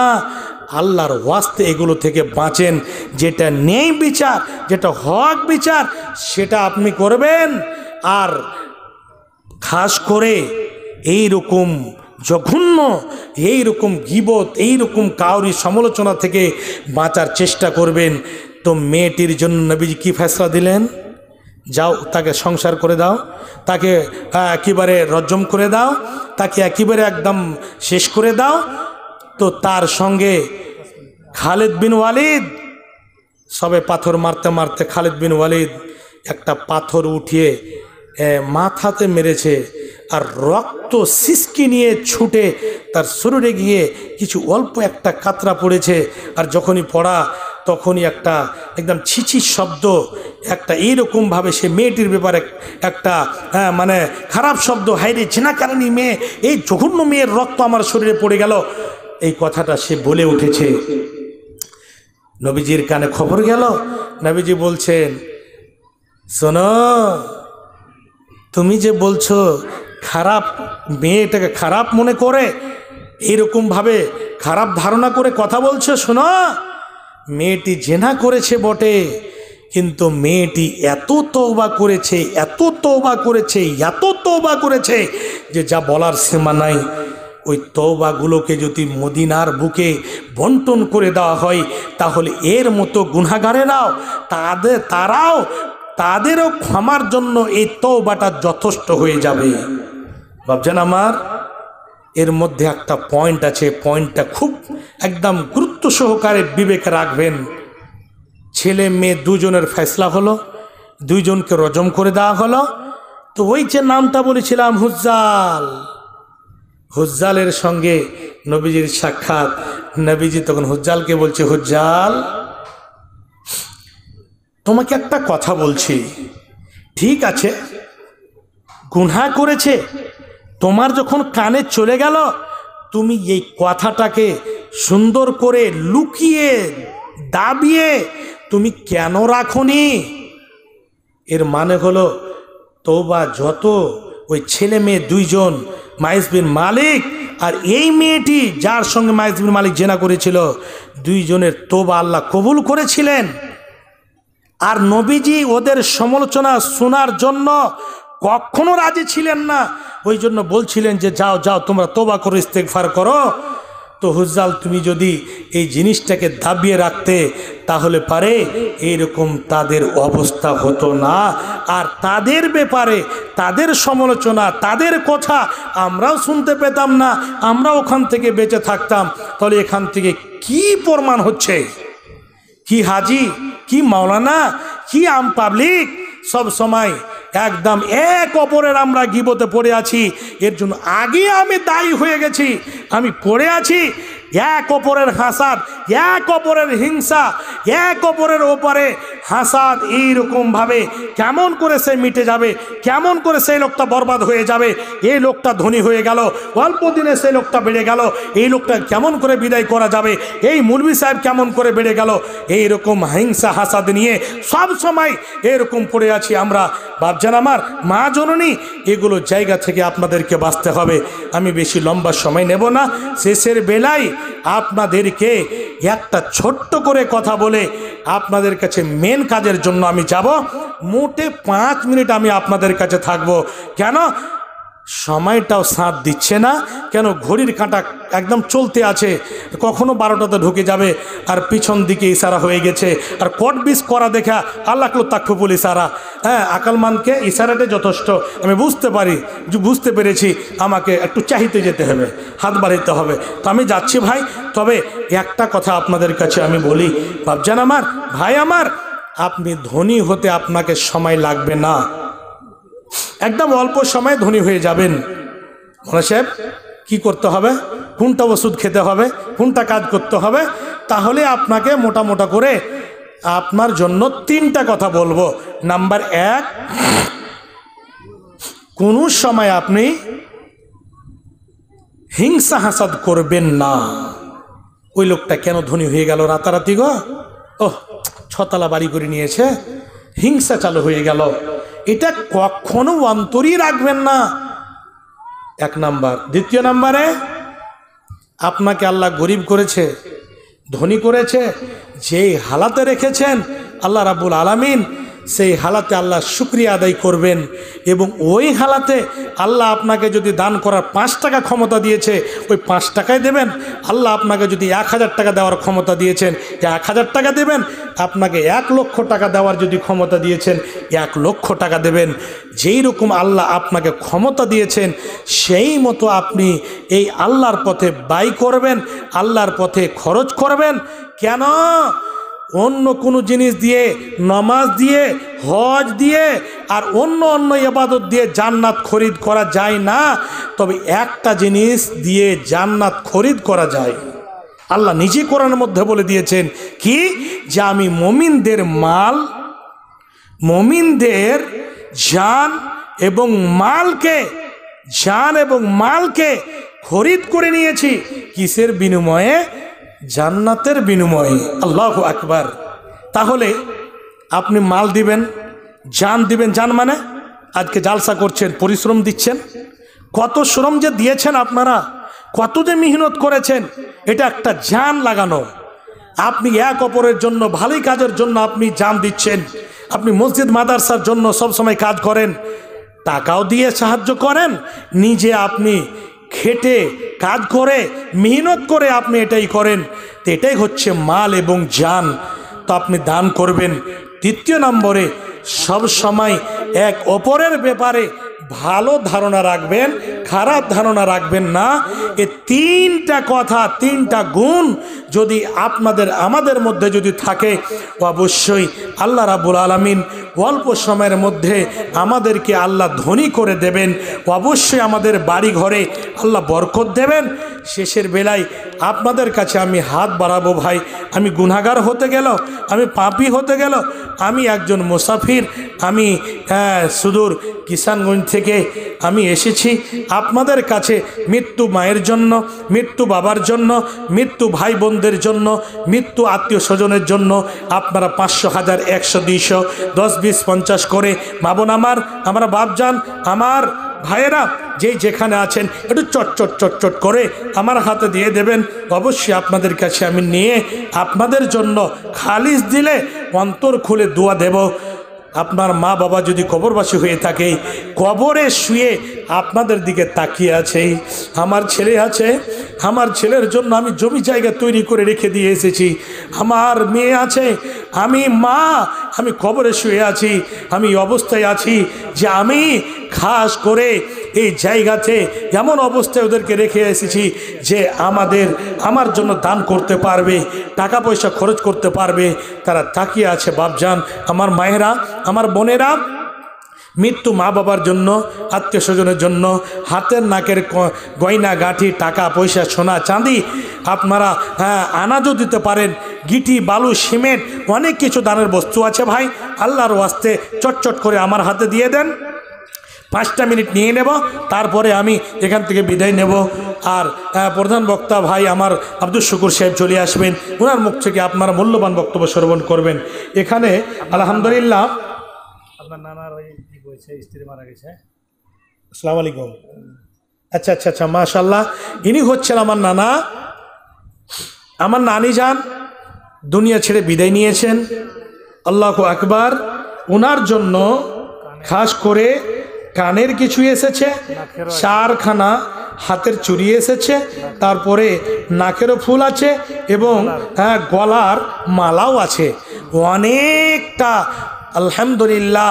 আল্লাহর ওয়াস্তে এগুলো থেকে বাঁচেন। যেটা নেই বিচার, যেটা হক বিচার, সেটা আপনি করবেন। আর খাস করে এই রকম জঘন্য, এই রকম গীবত, এই রকম কাউরি সমালোচনা থেকে বাঁচার চেষ্টা করবেন। তো মেয়েটির জন্য নবীজি কি ফয়সালা দিলেন? যাও তাকে সংসার করে দাও, তাকে একেবারে রজম করে দাও, তাকে একেবারে একদম শেষ করে দাও। তো তার সঙ্গে খালিদ বিন ওয়ালিদ, সবে পাথর মারতে মারতে খালিদ বিন ওয়ালিদ একটা পাথর উঠিয়ে মাথাতে মেরেছে, আর রক্ত সিসকি নিয়ে ছুটে তার শরীরে গিয়ে কিছু অল্প একটা কাতরা পড়েছে। আর যখনই পড়া তখনই একটা একদম ছিছি শব্দ, একটা এইরকমভাবে সে মেয়েটির ব্যাপারে একটা মানে খারাপ শব্দ, হাইরে জেনাকারিনী মেয়ে, এই জঘন্য মেয়ের রক্ত আমার শরীরে পড়ে গেল, এই কথাটা সে বলে উঠেছে। নবীজির কানে খবর গেল, নবীজি বলছেন, শোনো, তুমি যে বলছো খারাপ মেয়েটাকে খারাপ মনে করে, এইরকমভাবে খারাপ ধারণা করে কথা বলছো, শোনো, মেয়েটি জেনা করেছে বটে, কিন্তু মেয়েটি এত তওবা করেছে, এত তওবা করেছে, এত তওবা করেছে যে যা বলার সীমা নাই। ওই তওবাগুলোকে যদি মদিনার বুকে বন্টন করে দেওয়া হয়, তাহলে এর মতো গুনাহগারেরাও তাদেরও ক্ষমার জন্য এই তওবাটা যথেষ্ট হয়ে যাবে। ভাবছেন আমার এর মধ্যে একটা পয়েন্ট আছে, পয়েন্টটা খুব একদম গুরুত্ব সহকারে বিবেকে রাখবেন। ছেলে মেয়ে দুজনের ফয়সলা হলো, দুইজনকে রজম করে দেওয়া হলো। তো ওই যে নামটা বলেছিলাম হুজ্জাল, হুজ্জালের সঙ্গে নবীজির সাক্ষাৎ। নবীজি তখন হুজ্জালকে বলছে, হুজ্জাল তোমাকে একটা কথা বলছি, ঠিক আছে গুনাহ করেছে, তোমার যখন কানে চলে গেল তুমি এই কথাটাকে সুন্দর করে লুকিয়ে দাবিয়ে তুমি কেন রাখোনি? এর মানে হলো তওবা যত ওই ছেলে মেয়ে দুইজন মাইস বিন মালিক আর এই মেয়েটি যার সঙ্গে মাইস বিন মালিক জেনা করেছিল, দুইজনের তওবা আল্লাহ কবুল করেছিলেন। আর নবীজি ওদের সমালোচনা শোনার জন্য কখনো রাজি ছিলেন না, ওই জন্য বলছিলেন যে যাও যাও তোমরা তওবা করো, ইস্তেগফার করো। তো হুজ্জাল তুমি যদি এই জিনিসটাকে দাবিয়ে রাখতে তাহলে পারে এরকম তাদের অবস্থা হতো না, আর তাদের ব্যাপারে তাদের সমালোচনা তাদের কথা আমরাও শুনতে পেতাম না, আমরা ওখান থেকে বেঁচে থাকতাম। তাহলে এখান থেকে কি প্রমাণ হচ্ছে? কি হাজি, কি মাওলানা, কি আম পাবলিক সব সময় একদম এক অপরের আমরা গিবতে পড়ে আছি। এর জন্য আগে আমি দায়ী হয়ে গেছি, আমি পড়ে আছি এক অপরের হাসাদ, এক অপরের হিংসা, এক অপরের ওপরে হাসাদ। এইরকমভাবে কেমন করে সে মিটে যাবে, কেমন করে সেই লোকটা বরবাদ হয়ে যাবে, এই লোকটা ধনী হয়ে গেল, অল্প দিনে সেই লোকটা বেড়ে গেল, এই লোকটা কেমন করে বিদায় করা যাবে, এই মুলবি সাহেব কেমন করে বেড়ে গেল, এইরকম হিংসা হাসাদ নিয়ে সব সময় এরকম পড়ে আছি আমরা। বাপজান আমার, মা জননী, এগুলো জায়গা থেকে আপনাদেরকে বাঁচতে হবে। আমি বেশি লম্বা সময় নেব না, শেষের বেলায় আপনাদেরকে একটা ছোট্ট করে কথা বলে আপনাদের কাছে মেন কাজের জন্য আমি যাব। মোটে 5 মিনিট আমি আপনাদের কাছে থাকব। কেন? সময়টাও সাথ দিচ্ছে না। কেন? ঘড়ির কাঁটা একদম চলতে আছে, কখনো 12টাতে ঢুকে যাবে আর পিছন দিকে ইশারা হয়ে গেছে। আর কট বিস করা দেখা আল্লাহ তাক্ষবুল ইশারা, হ্যাঁ আকালমানকে ইশারাটা যথেষ্ট। আমি বুঝতে পারি, বুঝতে পেরেছি আমাকে একটু চাহিতে যেতে হবে, হাত বাড়াইতে হবে। তো আমি যাচ্ছি ভাই। তবে একটা কথা আপনাদের কাছে আমি বলি, বাপজান আমার, ভাই আমার, আপনি ধনী হতে আপনাকে সময় লাগবে না, একদম অল্প সময়ে ধনী হয়ে যাবেন। মৌলানা সাহেব কী করতে হবে, কোনটা ওষুধ খেতে হবে, কোনটা কাজ করতে হবে, তাহলে আপনাকে মোটা মোটা করে আপনার জন্য 3টা কথা বলবো। নাম্বার 1, কোনো সময় আপনি হিংসা হাসাদ করবেন না। ওই লোকটা কেন ধনী হয়ে গেল রাতারাতি গো, ওহ 6 তলা বাড়ি করে নিয়েছে, হিংসা চালু হয়ে গেল, এটা কখনো অন্তরই রাখবেন না, 1 নাম্বার। দ্বিতীয় নাম্বারে, আপনাকে আল্লাহ গরিব করেছে, ধনী করেছে, যেই হালাতে রেখেছেন আল্লাহ রাব্বুল আলামিন, সেই হালাতে আল্লাহ শুকরিয়া আদায় করবেন। এবং ওই হালাতে আল্লাহ আপনাকে যদি দান করার 5 টাকা ক্ষমতা দিয়েছে, ওই 5 টাকায় দেবেন। আল্লাহ আপনাকে যদি 1000 টাকা দেওয়ার ক্ষমতা দিয়েছেন, 1000 টাকা দেবেন। আপনাকে 1 লক্ষ টাকা দেওয়ার যদি ক্ষমতা দিয়েছেন, 1 লক্ষ টাকা দেবেন। যেই রকম আল্লাহ আপনাকে ক্ষমতা দিয়েছেন সেই মতো আপনি এই আল্লাহর পথে ব্যয় করবেন, আল্লাহর পথে খরচ করবেন। কেন? অন্য কোনো জিনিস দিয়ে, নামাজ দিয়ে, হজ দিয়ে আর অন্য অন্য ইবাদত দিয়ে জান্নাত খরিদ করা যায় না। তবে একটা জিনিস দিয়ে জান্নাত খরিদ করা যায়। আল্লাহ নিজে কোরআনের মধ্যে বলে দিয়েছেন কি, যে আমি মুমিনদের মাল, মুমিনদের জান এবং মালকে খরিদ করে নিয়েছি। কিসের বিনিময়ে? জান্নাতের বিনিময়ে। আল্লাহু আকবার। তাহলে আপনি মাল দিবেন, জান দিবেন। জান মানে আজকে জালসা করছেন, পরিশ্রম দিচ্ছেন, কত শ্রম যে দিয়েছেন আপনারা, কত যে মেহনত করেছেন, এটা একটা জান লাগানো। আপনি এক অপরের জন্য, ভালোই কাজের জন্য আপনি জান দিচ্ছেন। আপনি মসজিদ মাদ্রাসার জন্য সবসময় কাজ করেন, টাকাও দিয়ে সাহায্য করেন, নিজে আপনি খেটে কাজ করে মেহনত করে আপনি এটাই করেন। তো এটাই হচ্ছে মাল এবং জান। তো আপনি দান করবেন। 3য় নম্বরে, সব সময় এক অপরের ব্যাপারে ভালো ধারণা রাখবেন, খারাপ ধারণা রাখবেন না। এই তিনটা কথা, তিনটা গুণ যদি আমাদের মধ্যে যদি থাকে, অবশ্যই আল্লাহ রাব্বুল আলামিন অল্প সময়ের মধ্যে আমাদেরকে আল্লাহ ধনী করে দেবেন। অবশ্যই আমাদের বাড়ি ঘরে আল্লাহ বরকত দেবেন। শেষের বেলায় আপনাদের কাছে আমি হাত বাড়াবো ভাই। আমি গুনাহগার হতে গেল, আমি পাপী হতে গেল, আমি একজন মুসাফির, আমি সুদূর কিষানগঞ্জ থেকে আমি এসেছি আপনাদের কাছে মৃত্যু মায়ের জন্য, মৃত্যু বাবার জন্য, মৃত্যু ভাই বোনদের জন্য, মৃত্যু আত্মীয় স্বজনের জন্য। আপনারা 500, 1000, 100, 200, 10, 20, 50 করে মা বোন আমার বাপজান, আমার ভাইয়েরা যেখানে আছেন একটু চট করে আমার হাতে দিয়ে দেবেন। অবশ্যই আপনাদের কাছে আমি নিয়ে আপনাদের জন্য খালিস দিলে অন্তর খুলে দোয়া দেব। আপনার মা বাবা যদি কবরবাসী হয়ে থাকে, কবরে শুয়ে আপনাদের দিকে তাকিয়ে আছে। আমার ছেলে আছে, আমার ছেলের জন্য আমি জমি জায়গা তৈরি করে রেখে দিয়ে এসেছি। আমার মেয়ে আছে, আমি কবরে শুয়ে আছি। আমি অবস্থায় আছি যে আমি খাস করে এই জায়গাতে এমন অবস্থায় ওদেরকে রেখে এসেছি যে আমার জন্য দান করতে পারবে, টাকা পয়সা খরচ করতে পারবে। তারা তাকিয়ে আছে বাপজান, আমার মায়েরা, আমার বোনেরা। মৃত্যু মা বাবার জন্য, আত্মীয় স্বজনের জন্য হাতের নাকের গয়না গাঁঠি, টাকা পয়সা, সোনা চাঁদি আপনারা আনাজও দিতে পারেন। গিটি, বালু, সিমেন্ট, অনেক কিছু দানের বস্তু আছে ভাই। আল্লাহর ওয়াস্তে চট করে আমার হাতে দিয়ে দেন। 5টা মিনিট নিয়ে নেব, তারপরে আমি এখান থেকে বিদায় নেব। আর প্রধান বক্তা ভাই আমার আব্দুল শুকুর সাহেব চলে আসবেন, ওনার মুখ থেকে আপনারা মূল্যবান বক্তব্য শ্রবণ করবেন। এখানে আলহামদুলিল্লাহ আপনার নানার কি বলছে, স্ত্রী মারা গেছে। আসসালামু আলাইকুম। আচ্ছা, মাশাআল্লাহ। ইনি হচ্ছেন আমার নানা, আমার নানি যান দুনিয়া ছেড়ে বিদায় নিয়েছেন। আল্লাহু আকবার। ওনার জন্য খাস করে কানের কিছু এসেছে, 4খানা হাতের চুড়ি এসেছে, তারপরে নাকেরও ফুল আছে এবং গলার মালাও আছে। অনেকটা আলহামদুলিল্লাহ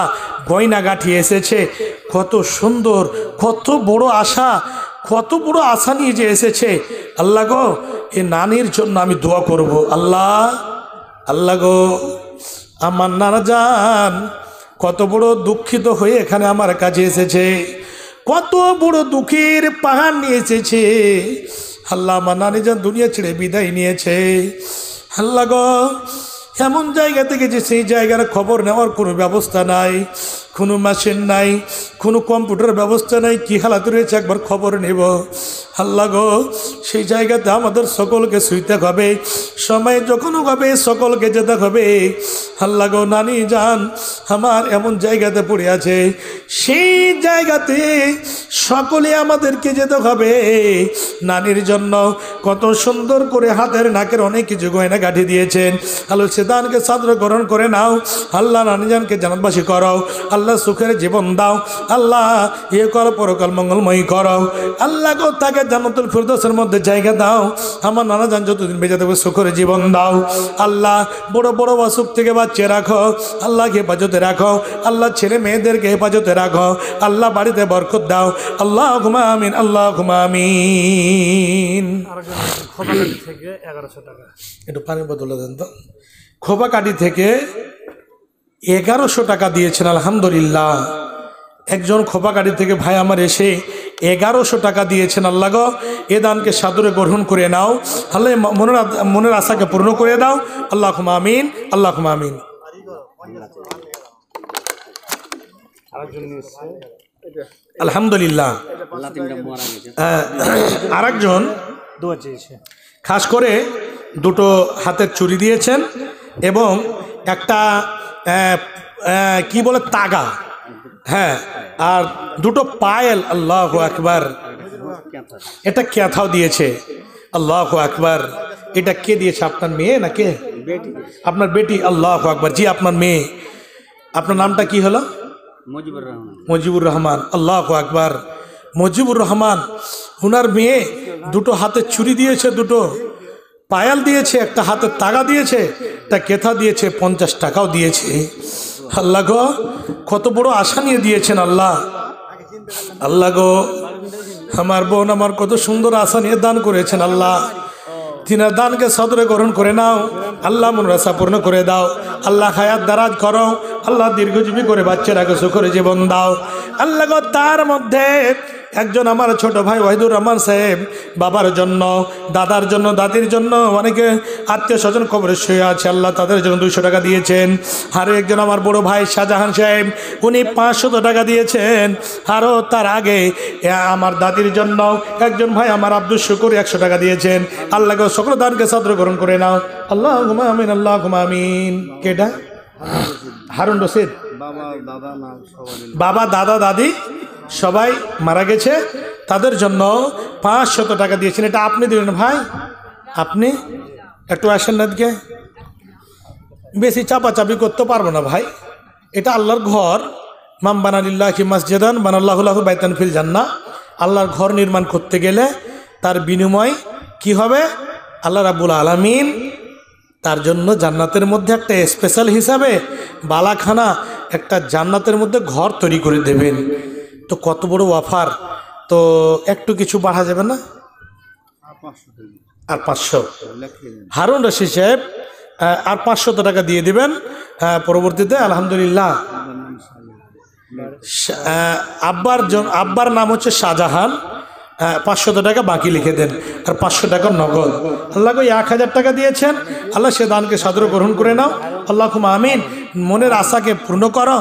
গয়নাগাঠি এসেছে। কত সুন্দর, কত বড় আশা নিয়ে যে এসেছে। আল্লাহ গো, এ নানির জন্য আমি দোয়া করব। আল্লাহ গো, আমার নানা জান কত বড় দুঃখিত হয়ে এখানে আমার কাছে এসেছে, কত বড় দুঃখের পাহাড় নিয়ে এসেছে। আল্লাহ, আমার নানি যান দুনিয়া ছেড়ে বিদায় নিয়েছে। আল্লাহ গো, এমন জায়গা থেকে যে সেই জায়গার খবর নেওয়ার কোনো ব্যবস্থা নাই, কোনো মেশিন নাই, কোনো কম্পিউটার ব্যবস্থা নাই। কি হালাত রয়েছে একবার খবর নেব। আল্লাহ গো, সেই জায়গাতে আমাদের সকলকে শুইতে হবে, সময় যখন হবে সকলকে যেতে হবে। আল্লাহ গো, নানি যান আমার এমন জায়গাতে পড়ে আছে, সেই জায়গাতে সকলে আমাদেরকে যেতে হবে। নানির জন্য কত সুন্দর করে হাতের নাকের অনেক কিছু গয়না গাঁঠি দিয়েছেন। আল্লাহ সেদানকে সাদর গ্রহণ করে নাও। আল্লাহ নানি জানকে জান্নাতবাসী করাও। আল্লাহ সুখের জীবন দাও। আল্লাহ করো, পরকাল মঙ্গলময়ী করো। আল্লাহ গো, তাকে জান্নাতুল ফিরদৌসের মধ্যে জায়গা দাও। আমার নানা জান যতদিন বেঁচে থাকবে সুখের জীবন দাও। আল্লাহ বড় বড় অসুখ থেকে বাঁচিয়ে রাখো। আল্লাহকে হেফাজতে রাখো। আল্লাহ ছেলে মেয়েদেরকে হেফাজতে রাখো। আল্লাহ বাড়িতে বরকত দাও। আল্লাহুম্মা আমিন, আল্লাহুম্মা আমিন। খোপাকাটি থেকে 1100 টাকা একটু পানির বোতলে দেন তো। খোপাকাটি থেকে 1100 টাকা দিয়েছেন। আলহামদুলিল্লাহ। একজন খোপাকাটি থেকে ভাই আমার এসে 1100 টাকা দিয়েছেন। আল্লাহ গো, এ দানকে সাদরে গ্রহণ করে নাও। আল্লাহ মনের আশাকে পূর্ণ করে দাও। আল্লাহুম্মা আমিন, আল্লাহুম্মা আমিন। আলহামদুলিল্লাহ। আরেকজন খাস করে 2টো হাতের চুড়ি দিয়েছেন এবং একটা কি বলে তাগা, আর 2টো পায়েল। আল্লাহু আকবার। এটা ক্যাথাও দিয়েছে। আল্লাহু আকবার। এটা কে দিয়েছে? আপনার মেয়ে না কে? আপনার বেটি। আল্লাহু আকবার। জি, আপনার মেয়ে। আপনার নামটা কি হলো? মুজিবুর রহমান। আল্লাহু আকবার। মুজিবুর রহমান, ওনার মেয়ে 2টো হাতের চুড়ি দিয়েছে, 2টো পায়াল দিয়েছে, একটা হাতের তাগা দিয়েছে, একটা কেথা দিয়েছে, 50 টাকাও দিয়েছে। আল্লাহ গো, কত বড় আশা নিয়ে দিয়েছেন। আল্লাহ আল্লাহ গো, আমার বোন আমার কত সুন্দর আশা নিয়ে দান করেছেন আল্লাহ, তিনার দানকে সদরে গ্রহণ করে নাও আল্লাহ, মনের আশা পূর্ণ করে দাও আল্লাহ, হায়াত দারাজ করো আল্লাহ, দীর্ঘজীবী করে বাচ্চারাকে সুখরে জীবন দাও আল্লাহ গো। তার মধ্যে একজন আমার ছোট ভাই ওয়াহিদুর রহমান সাহেব বাবার জন্য, দাদার জন্য, দাদির জন্য অনেকে আত্মীয় স্বজন কবরে শুয়ে আছে আল্লাহ, তাদের জন্য 200 টাকা দিয়েছেন। আরও একজন আমার বড় ভাই শাহজাহান সাহেব, উনি 500 টাকা দিয়েছেন। আরও তার আগে আমার দাদির জন্য একজন ভাই আমার আব্দুল শুকুর 100 টাকা দিয়েছেন। আল্লাহ গো, সকল দানকে সদর গ্রহণ করে নাও আল্লাহ আমিন, আল্লাহ আমিন। কেডা? হারুন রশিদ। বাবা দাদা দাদি সবাই মারা গেছে, তাদের জন্য 500 টাকা দিয়েছেন। এটা আপনি দিলেন ভাই, আপনি একটু আসেন না দিকে, বেশি চাপাচাপি করতে পারবো না ভাই, এটা আল্লাহর ঘর। মাম বানালিল্লাহি মাসজিদান বানাল্লাহু লাহু বাইতান ফিল জান্নাহ। আল্লাহর ঘর নির্মাণ করতে গেলে তার বিনিময় কি হবে? আল্লাহ রাব্বুল আলামিন তার জন্য জান্নাতের মধ্যে একটা স্পেশাল হিসাবে বালাখানা একটা জান্নাতের মধ্যে ঘর তৈরি করে দেবেন। তো কত বড় অফার, তো একটু কিছু বাড়া যাবে না? আর 500 হারুন রশিদ সাহেব আর 500 টাকা দিয়ে দিবেন পরবর্তীতে। আলহামদুলিল্লাহ। আব্বার নাম হচ্ছে শাহজাহান, 500 টাকা বাকি লিখে দেন আর 500 টাকা নগদ। আল্লাহ গো, 1000 টাকা দিয়েছেন আল্লাহ, সে দানকে সাদর গ্রহণ করে নাও আল্লাহ আমিন। মনের আশাকে পূর্ণ করো।